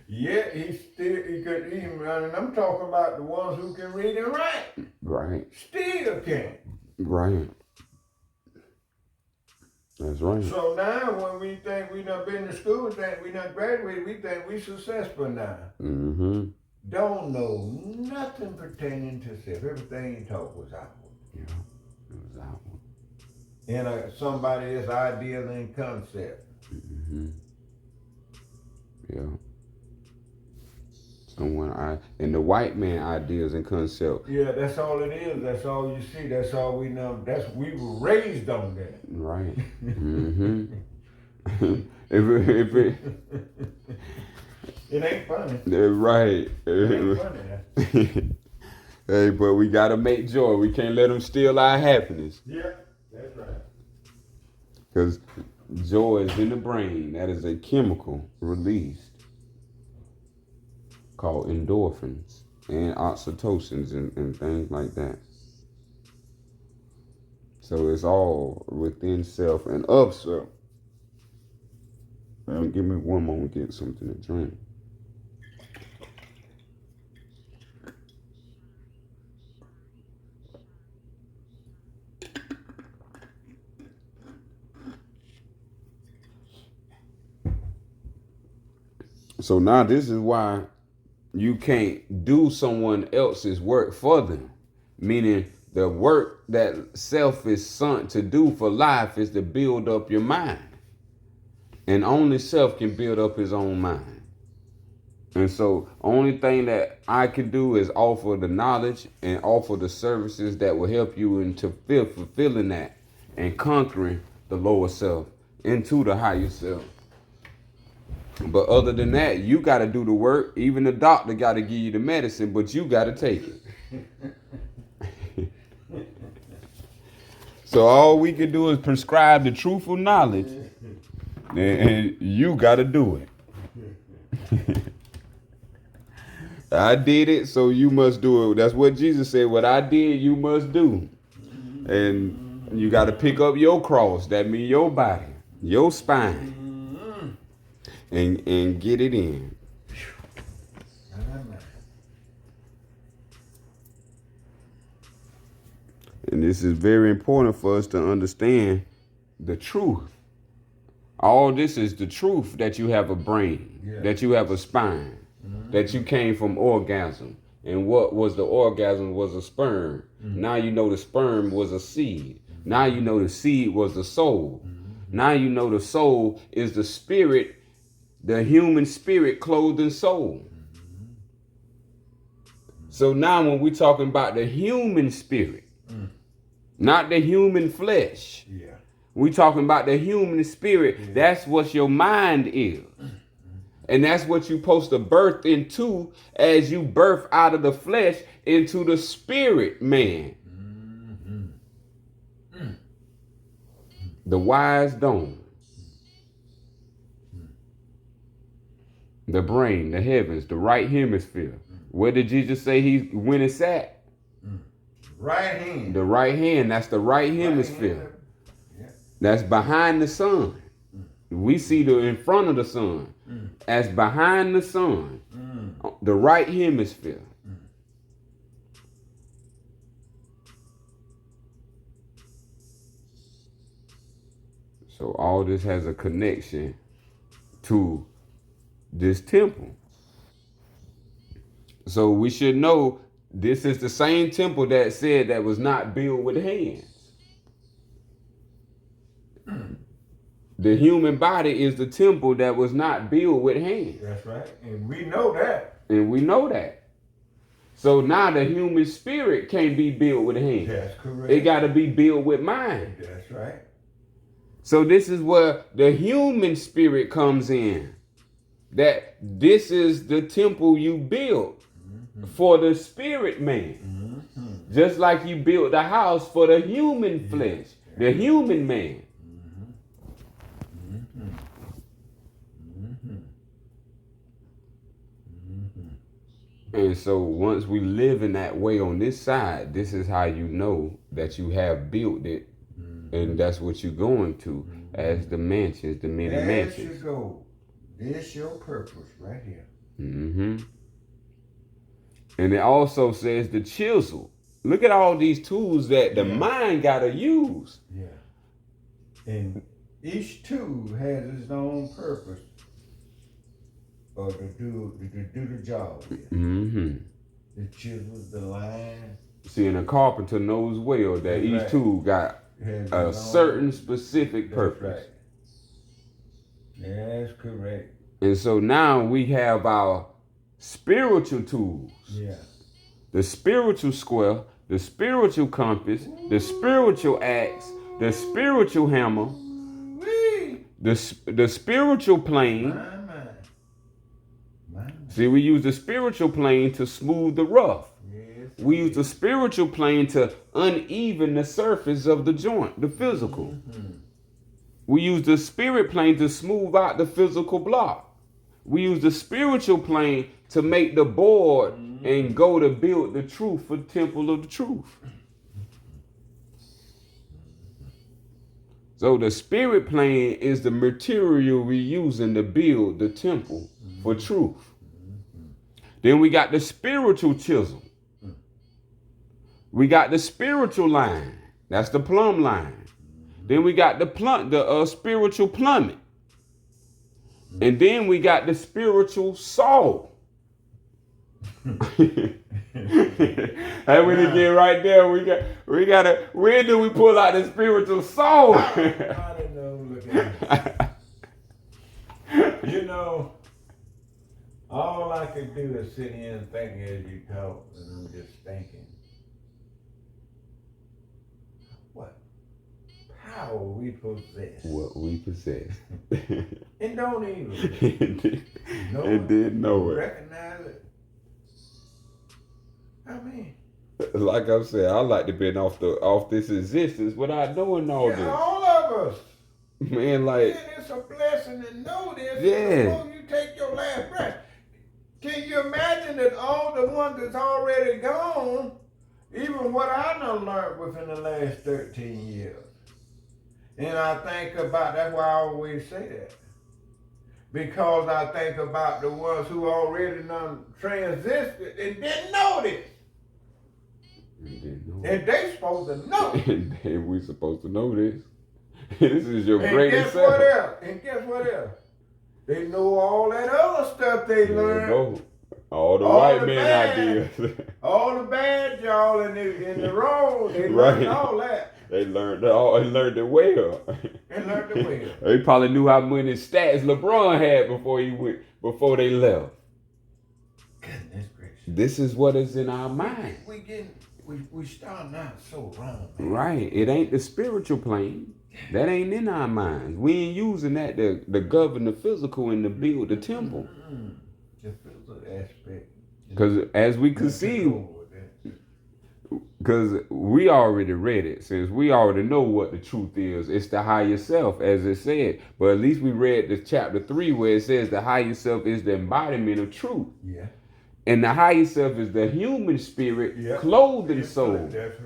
[SPEAKER 2] Yet he could even run, and I'm talking about the ones who can read and write.
[SPEAKER 1] Right.
[SPEAKER 2] Still can't.
[SPEAKER 1] Right. That's right.
[SPEAKER 2] So now when we think we done been to school, think we done graduated, we think we successful now.
[SPEAKER 1] Mm-hmm.
[SPEAKER 2] Don't know nothing pertaining to self. Everything he taught was outward.
[SPEAKER 1] Yeah. It was outward.
[SPEAKER 2] And somebody's ideal and concept.
[SPEAKER 1] Mm-hmm. Yeah. And the white man ideas and concept.
[SPEAKER 2] Yeah, that's all it is. That's all you see. That's all we know. We were raised on that.
[SPEAKER 1] Right. Mm-hmm. if it
[SPEAKER 2] It ain't funny.
[SPEAKER 1] right.
[SPEAKER 2] It ain't funny.
[SPEAKER 1] Hey, but we gotta make joy. We can't let them steal our happiness.
[SPEAKER 2] Yeah, that's right.
[SPEAKER 1] Because joy is in the brain. That is a chemical released called endorphins and oxytocins and things like that. So it's all within self and of self. Give me one moment to get something to drink. So now this is why you can't do someone else's work for them. Meaning the work that self is sent to do for life is to build up your mind. And only self can build up his own mind. And so only thing that I can do is offer the knowledge and offer the services that will help you into fulfilling that and conquering the lower self into the higher self. But other than that, you got to do the work. Even the doctor got to give you the medicine, but you got to take it. So all we can do is prescribe the truthful knowledge, and you got to do it. I did it, so you must do it. That's what Jesus said. What I did, you must do. And you got to pick up your cross. That means your body, your spine. And get it in. And this is very important for us to understand the truth. All this is the truth that you have a brain, that you have a spine, that you came from orgasm. And what was the orgasm was a sperm. Now you know the sperm was a seed. Now you know the seed was the soul. Now you know the soul is the spirit, the human spirit clothed in soul. So now when we're talking about the human spirit, not the human flesh, we're talking about the human spirit. That's what your mind is. And that's what you're supposed to birth into as you birth out of the flesh into the spirit man. The wise dome. The brain, the heavens, the right hemisphere. Where did Jesus say he went and sat?
[SPEAKER 2] Right hand.
[SPEAKER 1] The right hand, that's the right hemisphere. That's behind the sun. We see the in front of the sun. As behind the sun. The right hemisphere. So all this has a connection to this temple. So we should know this is the same temple that said that was not built with hands. The human body is the temple that was not built with hands.
[SPEAKER 2] That's right. And we know that.
[SPEAKER 1] And we know that. So now the human spirit can't be built with hands.
[SPEAKER 2] That's correct.
[SPEAKER 1] It got to be built with mind.
[SPEAKER 2] That's right.
[SPEAKER 1] So this is where the human spirit comes in. That this is the temple you built for the spirit man. Just like you built the house for the human flesh, the human man. And so once we live in that way on this side, this is how you know that you have built it, and that's what you're going to as the mansions, the many mansions.
[SPEAKER 2] There you go. This your purpose right here.
[SPEAKER 1] And it also says the chisel. Look at all these tools that the mind gotta use.
[SPEAKER 2] Yeah. And each tool has its own purpose, or to do the job with. The chisel, the line.
[SPEAKER 1] See, and a carpenter knows well that each tool got a certain specific purpose.
[SPEAKER 2] Right. That's correct.
[SPEAKER 1] And so now we have our spiritual tools.
[SPEAKER 2] Yeah.
[SPEAKER 1] The spiritual square, the spiritual compass, the spiritual axe, the spiritual hammer, the spiritual plane. See, we use the spiritual plane to smooth the rough.
[SPEAKER 2] Yes.
[SPEAKER 1] We use the spiritual plane to uneven the surface of the joint, the physical. We use the spirit plane to smooth out the physical block. We use the spiritual plane to make the board and go to build the truth for the temple of the truth. So the spirit plane is the material we're using to build the temple for truth. Then we got the spiritual chisel. We got the spiritual line. That's the plumb line. Then we got the spiritual plummet. And then we got the spiritual saw. And when you get right there, we gotta. Where do we pull out the spiritual saw?
[SPEAKER 2] I don't know. Look at it. You know, all I could do is sit here and think as you talk, and I'm just thinking, what power we possess.
[SPEAKER 1] What we possess.
[SPEAKER 2] And don't even
[SPEAKER 1] and didn't know it.
[SPEAKER 2] Recognize it. I mean,
[SPEAKER 1] like I said, I like to be off this existence without knowing all this.
[SPEAKER 2] All of us.
[SPEAKER 1] Man, like,
[SPEAKER 2] Man, it's a blessing to know this.
[SPEAKER 1] Yeah.
[SPEAKER 2] Before you take your last breath. Can you imagine that all the ones that's already gone, even what I done learned within the last 13 years? And I think about, that's why I always say that. Because I think about the ones who already done transited and didn't know this. And they supposed to know.
[SPEAKER 1] And we supposed to know this. This is your
[SPEAKER 2] and
[SPEAKER 1] greatest
[SPEAKER 2] guess what else? And guess what else? They know all that other stuff they learned.
[SPEAKER 1] All the white man ideas.
[SPEAKER 2] All the bad y'all in the road. They
[SPEAKER 1] Right.
[SPEAKER 2] learned all that.
[SPEAKER 1] They learned it all. They learned it well.
[SPEAKER 2] And learned it well.
[SPEAKER 1] They probably knew how many stats LeBron had before they left.
[SPEAKER 2] Goodness gracious.
[SPEAKER 1] This is what is in our mind.
[SPEAKER 2] We starting out so wrong, man.
[SPEAKER 1] Right. It ain't the spiritual plane. That ain't in our minds. We ain't using that to govern the physical and to build the temple.
[SPEAKER 2] The physical aspect.
[SPEAKER 1] Because as we can see, because we already read it, since we already know what the truth is. It's the higher self, as it said. But at least we read the chapter 3 where it says the higher self is the embodiment of truth.
[SPEAKER 2] Yeah.
[SPEAKER 1] And the higher self is the human spirit clothed in soul.
[SPEAKER 2] That's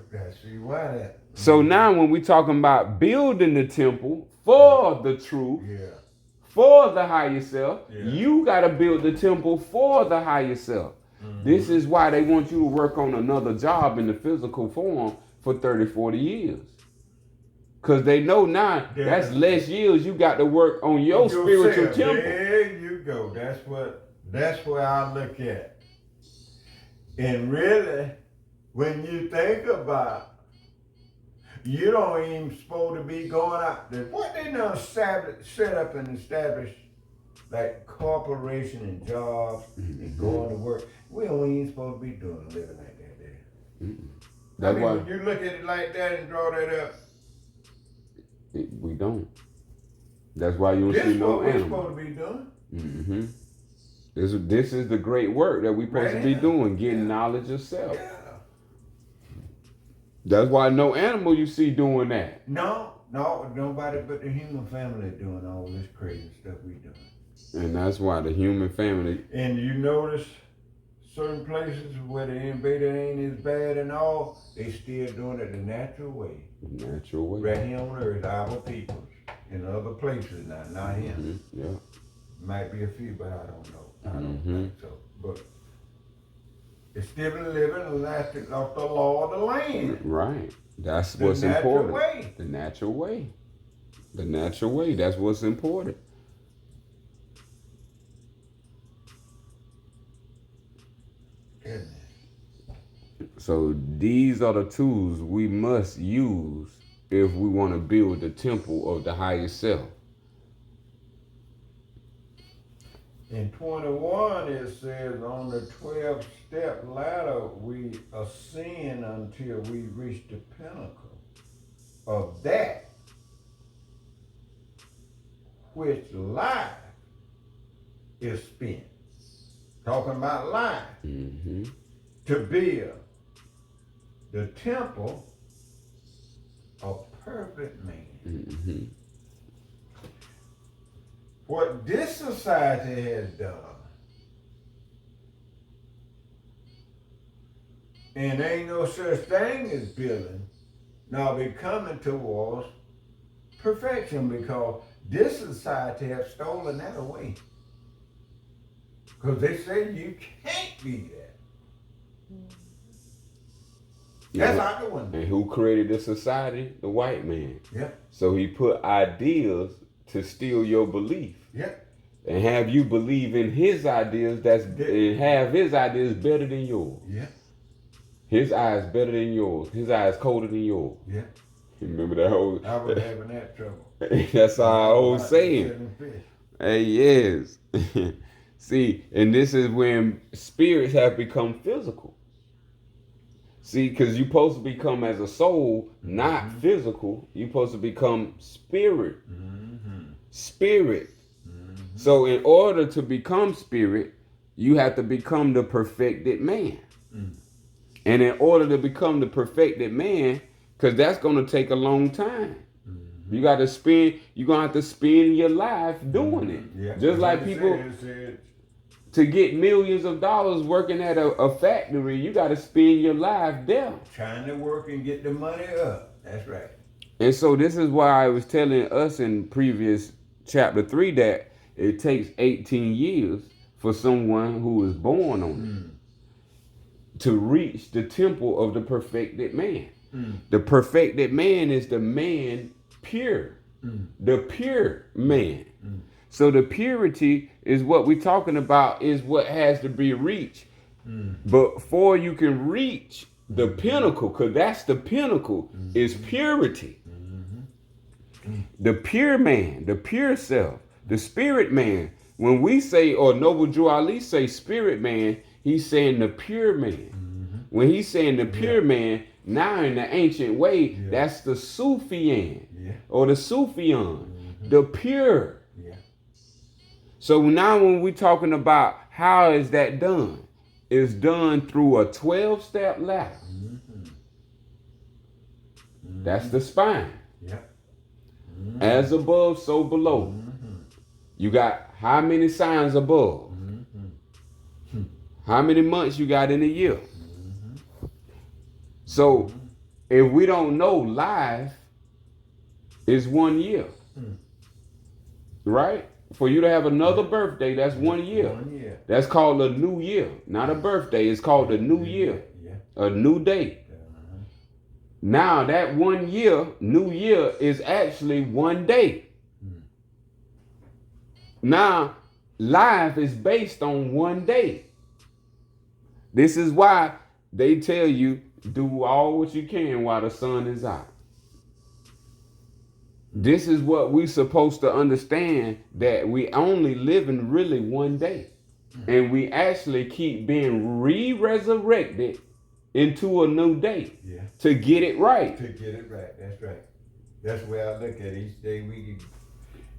[SPEAKER 2] why that.
[SPEAKER 1] So now when we talking about building the temple for the truth, for the higher self, you got to build the temple for the higher self. This is why they want you to work on another job in the physical form for 30, 40 years. Because they know now that's less years you got to work on your spiritual temple.
[SPEAKER 2] There you go. That's where I look at. And really, when you think about, you don't even supposed to be going out there. What they done set up and establish like corporation and jobs and going to work. We don't even supposed to be doing living like that there.
[SPEAKER 1] That's why
[SPEAKER 2] when you look at it like that and draw that up.
[SPEAKER 1] We don't. That's why you don't see no animal.
[SPEAKER 2] This is what we're supposed to be doing.
[SPEAKER 1] This is the great work that we're supposed to be doing, getting knowledge of self.
[SPEAKER 2] Yeah.
[SPEAKER 1] That's why no animal you see doing that.
[SPEAKER 2] No, nobody but the human family doing all this crazy stuff we doing.
[SPEAKER 1] And that's why the human family.
[SPEAKER 2] And you notice certain places where the invader ain't as bad and all, they still doing it the natural way.
[SPEAKER 1] Natural way.
[SPEAKER 2] Right here on earth, our peoples. In other places now, not him.
[SPEAKER 1] Yeah.
[SPEAKER 2] Might be a few, but I don't know. I don't
[SPEAKER 1] Mhm.
[SPEAKER 2] think so. But it's still living off the law of the land.
[SPEAKER 1] Right. That's
[SPEAKER 2] The
[SPEAKER 1] what's
[SPEAKER 2] natural
[SPEAKER 1] important.
[SPEAKER 2] way.
[SPEAKER 1] The natural way. The natural way. That's what's important.
[SPEAKER 2] Goodness.
[SPEAKER 1] So these are the tools we must use if we want to build the temple of the highest self.
[SPEAKER 2] In 21, it says, on the 12-step ladder, we ascend until we reach the pinnacle of that which life is spent. Talking about life.
[SPEAKER 1] Mm-hmm.
[SPEAKER 2] To build the temple of perfect man.
[SPEAKER 1] Mm-hmm.
[SPEAKER 2] What this society has done, and ain't no such thing as building, now we're coming towards perfection because this society has stolen that away. Because they say you can't be that. That's out the window.
[SPEAKER 1] And who created this society? The white man.
[SPEAKER 2] Yeah.
[SPEAKER 1] So he put ideas to steal your belief.
[SPEAKER 2] Yeah.
[SPEAKER 1] And have you believe in his ideas and have his ideas better than yours.
[SPEAKER 2] Yeah.
[SPEAKER 1] His eyes better than yours. His eyes colder than yours.
[SPEAKER 2] Yeah.
[SPEAKER 1] You remember that whole
[SPEAKER 2] I was having that trouble.
[SPEAKER 1] That's our old saying. Hey, yes. See, and this is when spirits have become physical. See, because you're supposed to become as a soul, not physical. You're supposed to become spirit.
[SPEAKER 2] Mm-hmm.
[SPEAKER 1] Spirit. Mm-hmm. So in order to become spirit, you have to become the perfected man. Mm. And in order to become the perfected man, because that's going to take a long time. Mm-hmm. You're going to have to spend your life doing it. Yeah. Just like people... To get millions of dollars working at a factory, you got to spend your life there.
[SPEAKER 2] Trying to work and get the money up. That's right.
[SPEAKER 1] And so this is why I was telling us in previous chapter 3 that it takes 18 years for someone who is born on it to reach the temple of the perfected man. The perfected man is the man pure. The pure man. So the purity is what we're talking about, is what has to be reached. But before you can reach the pinnacle, because that's the pinnacle, is purity. The pure man, the pure self, the spirit man. When we say, or Noble Drew Ali say spirit man, he's saying the pure man. When he's saying the pure man, now in the ancient way, that's the Sufian or the Sufian, the pure. So now when we're talking about how is that done, it's done through a 12-step ladder. That's the spine. As above, so below. You got how many signs above? How many months you got in a year? So if we don't know, life is 1 year. Right? For you to have another birthday, that's 1 year.
[SPEAKER 2] 1 year.
[SPEAKER 1] That's called a new year. Not a birthday. It's called a new year. A new day. Now that 1 year, new year, is actually 1 day. Now, life is based on 1 day. This is why they tell you, do all what you can while the sun is out. This is what we're supposed to understand, that we only living really 1 day. And we actually keep being resurrected into a new day to get it right.
[SPEAKER 2] To get it right, that's right. That's the way I look at it.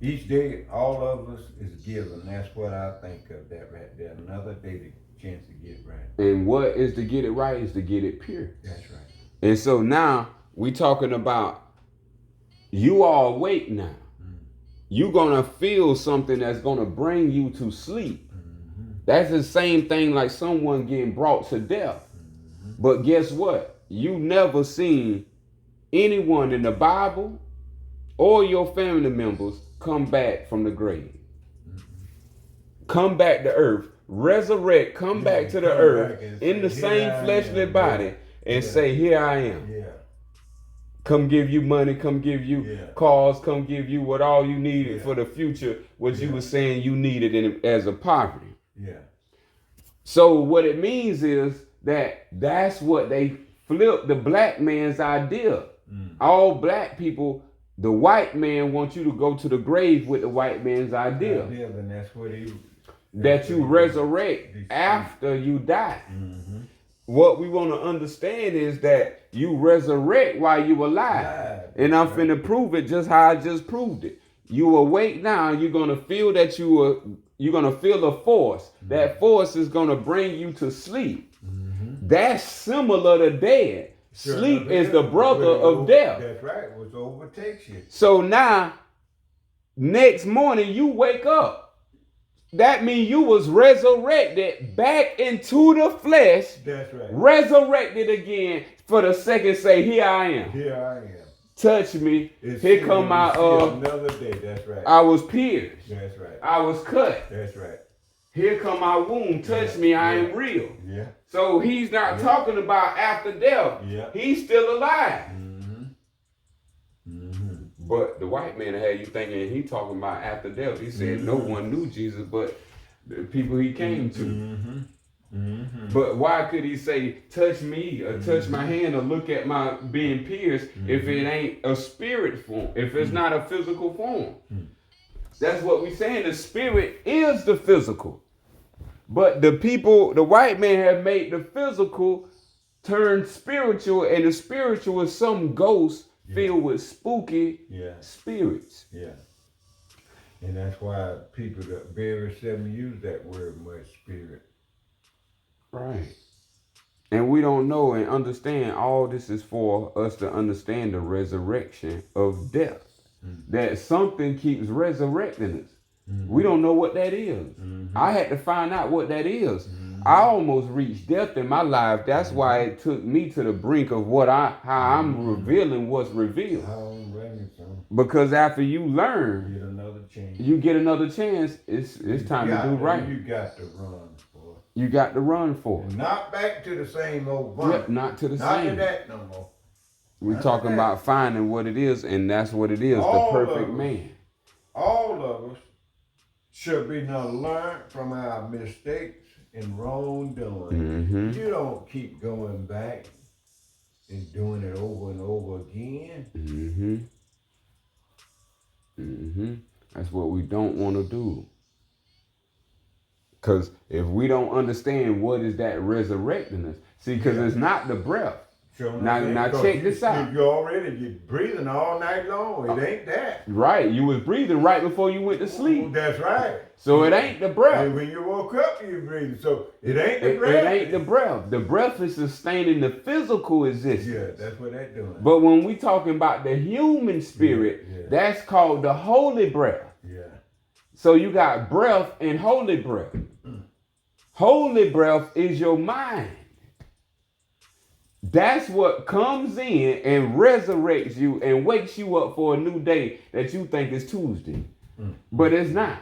[SPEAKER 2] Each day, all of us is given. That's what I think of that right there. Another day to chance to get it right.
[SPEAKER 1] And what is to get it right is to get it pure.
[SPEAKER 2] That's right.
[SPEAKER 1] And so now we talking about you are awake now. You're going to feel something that's going to bring you to sleep. That's the same thing like someone getting brought to death. But guess what? You never seen anyone in the Bible or your family members come back from the grave. Come back to earth, resurrect, come back to the earth in the same fleshly body and say, here I am.
[SPEAKER 2] Yeah.
[SPEAKER 1] Come give you money, come give you cars, come give you what all you needed for the future, what you were saying you needed as a poverty.
[SPEAKER 2] Yeah.
[SPEAKER 1] So what it means is that's what they flipped the black man's idea. All black people, the white man wants you to go to the grave with the white man's idea.
[SPEAKER 2] And that's what
[SPEAKER 1] that you resurrect after you die. What we want to understand is that you resurrect while you alive. And I'm finna prove it just how I just proved it. You awake now, you're gonna feel that you're gonna feel a force. That force is gonna bring you to sleep. That's similar to dead. Sleep is the brother of death.
[SPEAKER 2] That's right, which overtakes you.
[SPEAKER 1] So now, next morning you wake up. That means you was resurrected back into the flesh.
[SPEAKER 2] That's right.
[SPEAKER 1] Resurrected again for the second say, here I am.
[SPEAKER 2] Here I am.
[SPEAKER 1] Touch me. Here come my
[SPEAKER 2] another day. That's right.
[SPEAKER 1] I was pierced.
[SPEAKER 2] That's right.
[SPEAKER 1] I was cut.
[SPEAKER 2] That's right.
[SPEAKER 1] Here come my wound. Touch me. I am real.
[SPEAKER 2] Yeah.
[SPEAKER 1] So he's not talking about after death.
[SPEAKER 2] Yeah.
[SPEAKER 1] He's still alive. But the white man had you thinking he talking about after death. He said no one knew Jesus but the people he came to. But why could he say touch me or touch my hand or look at my being pierced if it ain't a spirit form, if it's not a physical form? That's what we saying. The spirit is the physical. But the people, the white man have made the physical turn spiritual, and the spiritual is some ghost filled with spooky spirits.
[SPEAKER 2] Yeah. And that's why people that very seldom use that word much, spirit.
[SPEAKER 1] Right. And we don't know and understand all this is for us to understand the resurrection of death. That something keeps resurrecting us. We don't know what that is. I had to find out what that is. I almost reached death in my life. That's why it took me to the brink of how I'm revealing what's revealed. Because after you learn, you get another chance. It's time to do right.
[SPEAKER 2] You got to run for it.
[SPEAKER 1] You got to run for it.
[SPEAKER 2] Not back to the same old vomit.
[SPEAKER 1] Not to the
[SPEAKER 2] Not
[SPEAKER 1] same.
[SPEAKER 2] to that no more.
[SPEAKER 1] We're talking about finding what it is, and that's what it is, the perfect man.
[SPEAKER 2] All of us should be now learned from our mistakes and wrongdoing. You don't keep going back and doing it over and over again.
[SPEAKER 1] That's what we don't want to do. Because if we don't understand what is that resurrecting us, see, because it's not the breath. Now check this out.
[SPEAKER 2] You're breathing all night long. It ain't that.
[SPEAKER 1] Right. You was breathing right before you went to sleep.
[SPEAKER 2] That's right.
[SPEAKER 1] So it ain't the breath.
[SPEAKER 2] And when you woke up, you breathing. So it ain't the breath.
[SPEAKER 1] It ain't the breath. The breath is sustaining the physical existence.
[SPEAKER 2] Yeah, that's what that's doing.
[SPEAKER 1] But when we talking about the human spirit, that's called the holy breath.
[SPEAKER 2] Yeah.
[SPEAKER 1] So you got breath and holy breath. Holy breath is your mind. That's what comes in and resurrects you and wakes you up for a new day that you think is Tuesday. But it's not.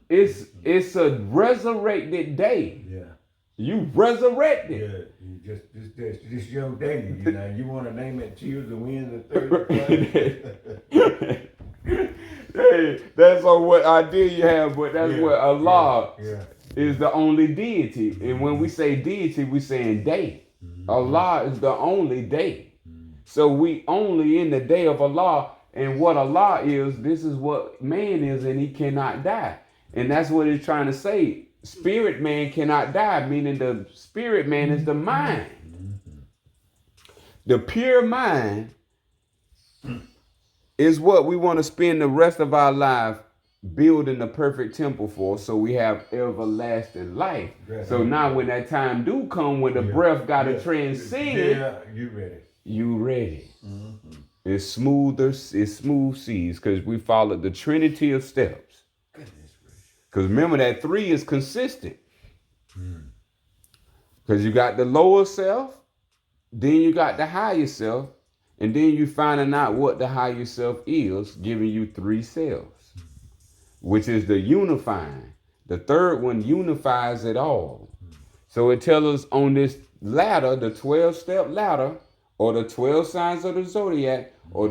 [SPEAKER 1] It's a resurrected day.
[SPEAKER 2] Yeah.
[SPEAKER 1] You resurrected.
[SPEAKER 2] Yeah. This your day. You want to name it Tuesday, Wednesday, Thursday.
[SPEAKER 1] Hey, that's on what idea you have, but that's what Allah is the only deity. And when we say deity, we saying day. Allah is the only day. So we only in the day of Allah, and what Allah is, this is what man is, and he cannot die. And that's what he's trying to say. Spirit man cannot die, meaning the spirit man is the mind. The pure mind is what we want to spend the rest of our life building the perfect temple for, so we have everlasting life. So now when that time do come, when the breath got to transcend,
[SPEAKER 2] you ready.
[SPEAKER 1] You ready. It's smooth seas, because we followed the Trinity of steps. Because remember that 3 is consistent. Because you got the lower self, then you got the higher self, and then you finding out what the higher self is, giving you 3 selves, which is the unifying. The third one unifies it all. So it tells us on this ladder, the 12-step ladder, or the 12 signs of the zodiac, or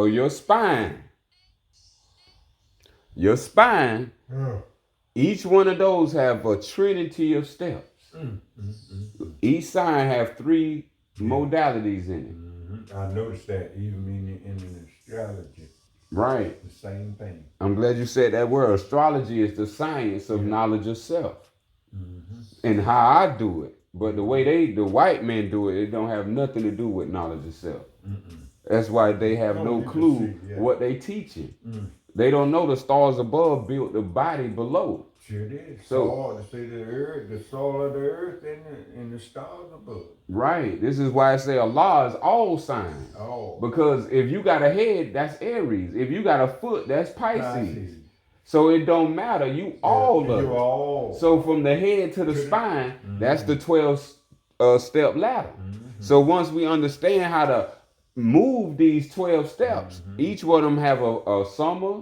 [SPEAKER 1] your spine. Your spine, each one of those have a trinity of steps. Each sign have 3 modalities in it.
[SPEAKER 2] I noticed that even in astrology.
[SPEAKER 1] Right.
[SPEAKER 2] The same thing.
[SPEAKER 1] I'm glad you said that word. Astrology is the science of knowledge of self. And how I do it. But the way the white men do it, it don't have nothing to do with knowledge of self. That's why they have no clue what they teaching. They don't know the stars above built the body below.
[SPEAKER 2] Sure did.
[SPEAKER 1] So
[SPEAKER 2] to see the earth, the soul of the earth, and the stars above.
[SPEAKER 1] Right. This is why I say Allah is all signs.
[SPEAKER 2] Oh.
[SPEAKER 1] Because if you got a head, that's Aries. If you got a foot, that's Pisces. So it don't matter. You all of it.
[SPEAKER 2] All.
[SPEAKER 1] So from the head to the spine, that's the 12 step ladder. So once we understand how to move these 12 steps, each one of them have a summer,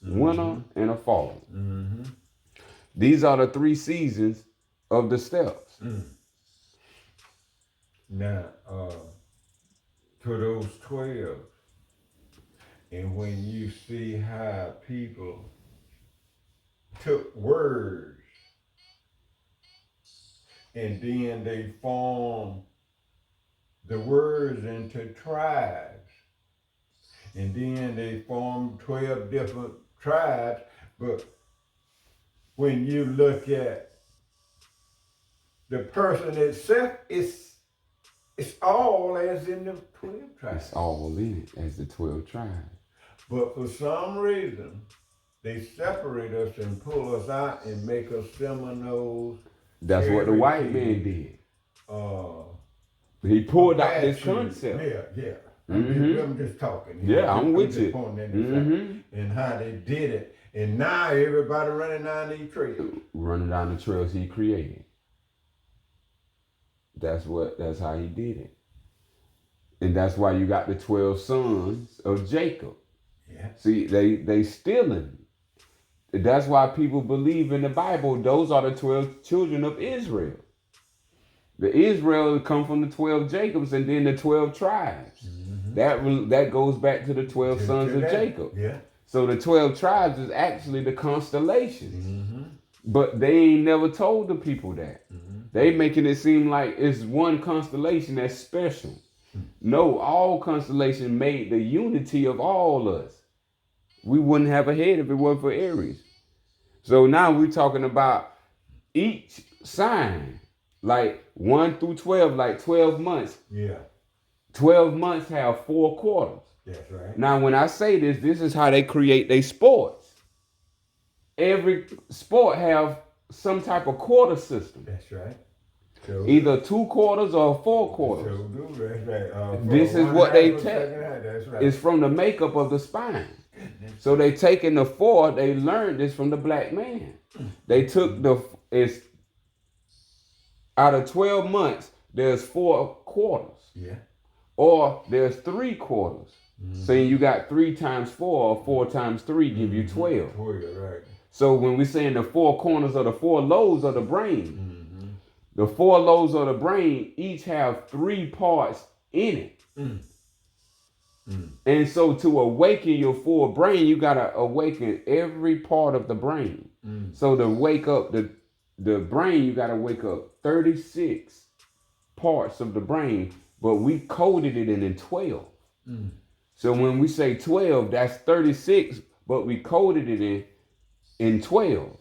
[SPEAKER 1] winter, and a fall. These are the 3 seasons of the steps.
[SPEAKER 2] Now, to those 12, and when you see how people took words and then they formed the words into tribes, and then they formed 12 different tribes, but when you look at the person itself, it's all as in the 12 tribes.
[SPEAKER 1] It's all in it as the 12 tribes.
[SPEAKER 2] But for some reason, they separate us and pull us out and make us Seminoles.
[SPEAKER 1] That's what the white man did. He pulled out this concept.
[SPEAKER 2] Yeah. I'm just talking.
[SPEAKER 1] Yeah, I'm with you.
[SPEAKER 2] And how they did it. And now everybody running down these trails.
[SPEAKER 1] Running down the trails he created. That's how he did it. And that's why you got the 12 sons of Jacob.
[SPEAKER 2] Yeah.
[SPEAKER 1] See, they stealing. That's why people believe in the Bible. Those are the 12 children of Israel. The Israel come from the 12 Jacobs and then the 12 tribes. That goes back to the 12 sons of Jacob.
[SPEAKER 2] Yeah.
[SPEAKER 1] So the 12 tribes is actually the constellations. But they ain't never told the people that. They making it seem like it's one constellation that's special. No, all constellations made the unity of all us. We wouldn't have a head if it weren't for Aries. So now we're talking about each sign, like 1 through 12, like 12 months.
[SPEAKER 2] Yeah.
[SPEAKER 1] 12 months have 4 quarters.
[SPEAKER 2] That's right.
[SPEAKER 1] Now, when I say this is how they create their sports. Every sport have some type of quarter system.
[SPEAKER 2] That's right.
[SPEAKER 1] Either 2 quarters or 4 quarters.
[SPEAKER 2] That's right.
[SPEAKER 1] This is what they tell.
[SPEAKER 2] That's right.
[SPEAKER 1] It's from the makeup of the spine. So they taking the 4. They learned this from the black man. They took it's out of 12 months. There's 4 quarters.
[SPEAKER 2] Yeah.
[SPEAKER 1] Or there's 3 quarters. Saying you got 3 times 4 or 4 times 3 give you 12.
[SPEAKER 2] 12, right.
[SPEAKER 1] So when we're saying the 4 corners or the 4 lobes of the brain, the 4 lobes of the brain each have 3 parts in it. And so to awaken your full brain, you got to awaken every part of the brain. So to wake up the brain, you got to wake up 36 parts of the brain, but we coded it in 12. So when we say 12, that's 36, but we coded it in 12.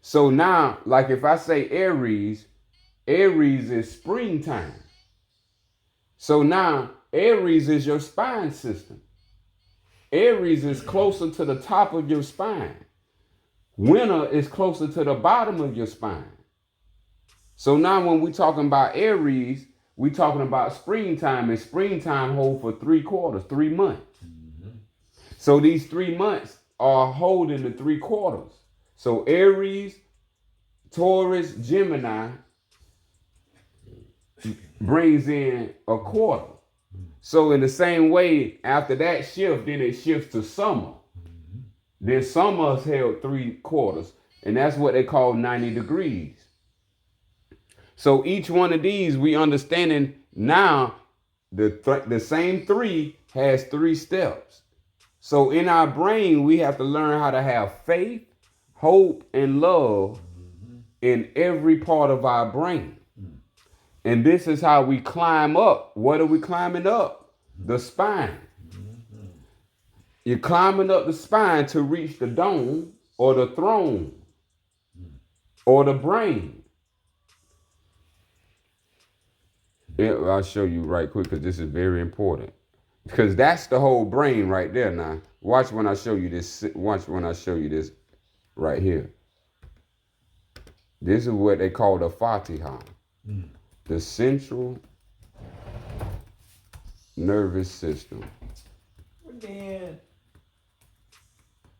[SPEAKER 1] So now, like if I say Aries is springtime. So now Aries is your spine system. Aries is closer to the top of your spine. Winter is closer to the bottom of your spine. So now when we're talking about Aries, we're talking about springtime, and springtime hold for 3 quarters, 3 months. So these 3 months are holding the 3 quarters. So Aries, Taurus, Gemini brings in a quarter. So in the same way, after that shift, then it shifts to summer. Then summer's held 3/4, and that's what they call 90 degrees. So each one of these, we understanding now the same three has 3 steps. So in our brain, we have to learn how to have faith, hope, and love in every part of our brain. And this is how we climb up. What are we climbing up? The spine. You're climbing up the spine to reach the dome or the throne or the brain. I'll show you right quick because this is very important. Because that's the whole brain right there now. Watch when I show you this. Watch when I show you this right here. This is what they call the Fatiha. The central nervous system.
[SPEAKER 2] But then,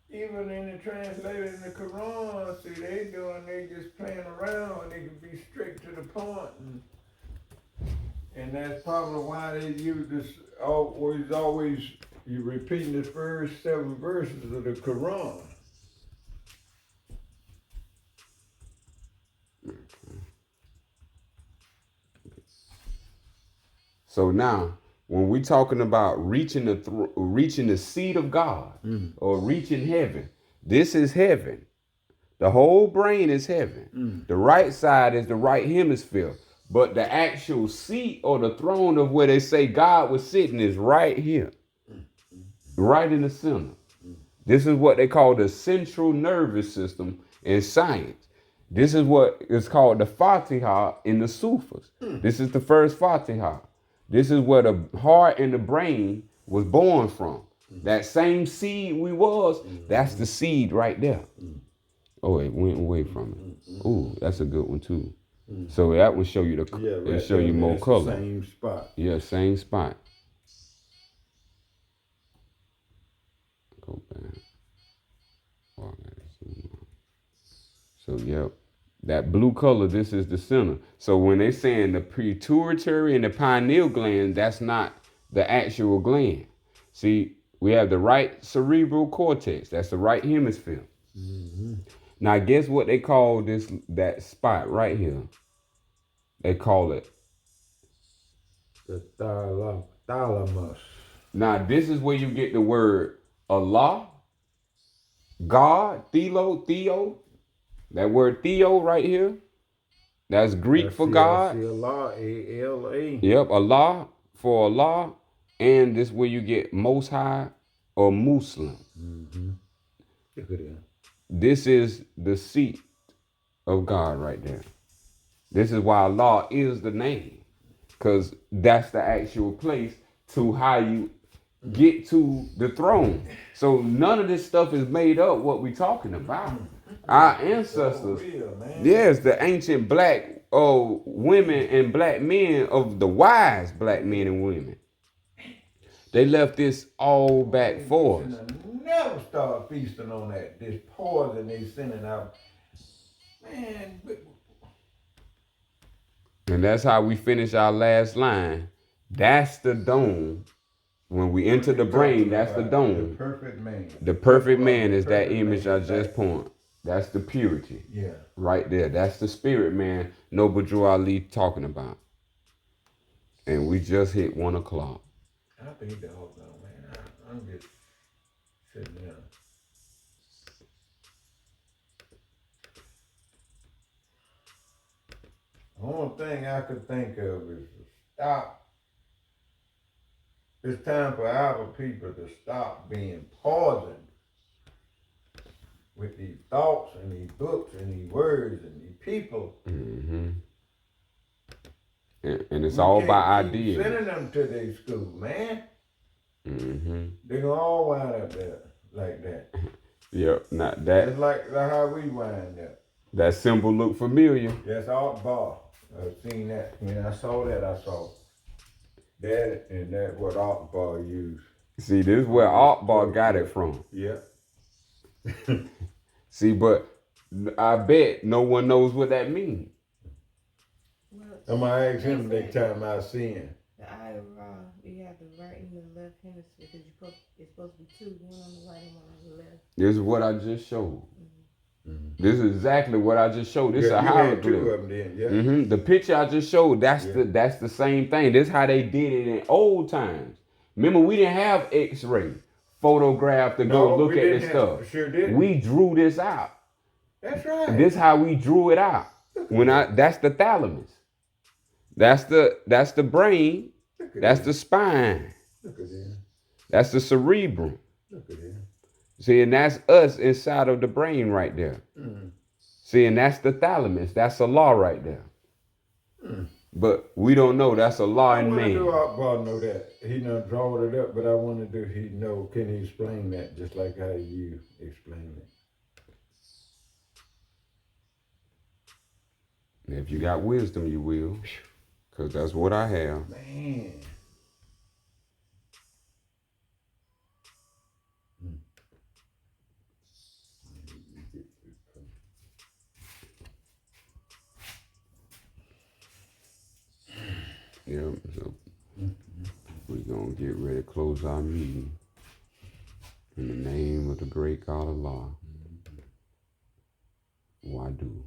[SPEAKER 2] even in the translated in the Quran, see, they just playing around. They can be straight to the point, and that's probably why they use this always. You repeating the first 7 verses of the Quran.
[SPEAKER 1] So now, when we're talking about reaching the seat of God or reaching heaven, this is heaven. The whole brain is heaven. The right side is the right hemisphere. But the actual seat or the throne of where they say God was sitting is right here, right in the center. This is what they call the central nervous system in science. This is what is called the Fatiha in the Sufis. This is the first Fatiha. This is where the heart and the brain was born from. That same seed we was, that's the seed right there. Oh, it went away from it. Ooh, that's a good one too. So that will show you it'll show you more color.
[SPEAKER 2] Same spot.
[SPEAKER 1] Yeah, same spot. Go back. So yep. That blue color, this is the center. So when they saying the pituitary and the pineal gland, that's not the actual gland. See, we have the right cerebral cortex. That's the right hemisphere. Now, guess what they call that spot right here? They call it
[SPEAKER 2] the thalamus.
[SPEAKER 1] Now, this is where you get the word Allah, God, Theo. That word Theo right here, that's Greek for God.
[SPEAKER 2] Allah, A-L-A.
[SPEAKER 1] Yep, Allah for Allah. And this is where you get Most High or Muslim.
[SPEAKER 2] Look at that.
[SPEAKER 1] This is the seat of God right there. This is why Allah is the name. Because that's the actual place to how you get to the throne. So none of this stuff is made up what we're talking about. Our ancestors, yes, the ancient black women and black men of the wise black men and women, they left this all back for us.
[SPEAKER 2] Never start feasting on that. This poison they sending out. Man.
[SPEAKER 1] And that's how we finish our last line. That's the dome. When we enter the brain, that's the dome.
[SPEAKER 2] The perfect man.
[SPEAKER 1] The perfect man is that image I just pointed. That's the purity.
[SPEAKER 2] Yeah. Right
[SPEAKER 1] there. That's the spirit man Noble Drew Ali talking about. And we just hit 1 o'clock.
[SPEAKER 2] I think the whole thing, man. I'm just sitting there. The only thing I could think of is to stop. It's time for our people to stop being poisoned with these thoughts and these books and these words and these people.
[SPEAKER 1] Mm-hmm. And it's all by ideas.
[SPEAKER 2] Sending them to their school, man.
[SPEAKER 1] Mm-hmm.
[SPEAKER 2] They're going to all wind up there like that.
[SPEAKER 1] Yep, not that.
[SPEAKER 2] It's like how we wind up.
[SPEAKER 1] That symbol look familiar.
[SPEAKER 2] That's Art Bar. I've seen that. When I saw that, I saw that, and that's what Art Bar used.
[SPEAKER 1] See, this is where Art Bar got it from.
[SPEAKER 2] Yeah.
[SPEAKER 1] See, but I bet no one knows what that means.
[SPEAKER 3] Well,
[SPEAKER 2] I'm gonna ask him
[SPEAKER 3] they
[SPEAKER 2] next
[SPEAKER 3] said
[SPEAKER 2] time I see him.
[SPEAKER 3] the eye of Ra, you have the right and the left hemisphere because it's supposed to be two, one on the right and one on the left.
[SPEAKER 1] This is what I just showed.
[SPEAKER 2] Mm-hmm.
[SPEAKER 1] This is exactly what I just showed. This is a
[SPEAKER 2] You had two
[SPEAKER 1] hieroglyph.
[SPEAKER 2] of them then, yeah.
[SPEAKER 1] The picture I just showed, that's
[SPEAKER 2] Yeah.
[SPEAKER 1] that's the same thing. This is how they did it in old times. Remember, we didn't have X-ray photograph to go
[SPEAKER 2] No,
[SPEAKER 1] look
[SPEAKER 2] we
[SPEAKER 1] at
[SPEAKER 2] didn't
[SPEAKER 1] this
[SPEAKER 2] have-
[SPEAKER 1] stuff.
[SPEAKER 2] sure didn't.
[SPEAKER 1] We drew this out.
[SPEAKER 2] That's right.
[SPEAKER 1] This how we drew it out. That's the thalamus. That's the brain.
[SPEAKER 2] Look at
[SPEAKER 1] That's
[SPEAKER 2] him.
[SPEAKER 1] the spine.
[SPEAKER 2] Look at him.
[SPEAKER 1] That's the cerebrum.
[SPEAKER 2] Look at him.
[SPEAKER 1] See, and that's us inside of the brain right there.
[SPEAKER 2] Mm.
[SPEAKER 1] See, and that's the thalamus. That's a law right there.
[SPEAKER 2] Mm.
[SPEAKER 1] But we don't know that's a law
[SPEAKER 2] I
[SPEAKER 1] in
[SPEAKER 2] want to do
[SPEAKER 1] man.
[SPEAKER 2] Akbar know that. He done drawn it up, but I want to do he know, can he explain that just like how you explain it?
[SPEAKER 1] If you got wisdom, you will. Because that's what I have.
[SPEAKER 2] Man.
[SPEAKER 1] Yeah, so we're going to get ready to close our meeting. In the name of the great God Allah. Wadu.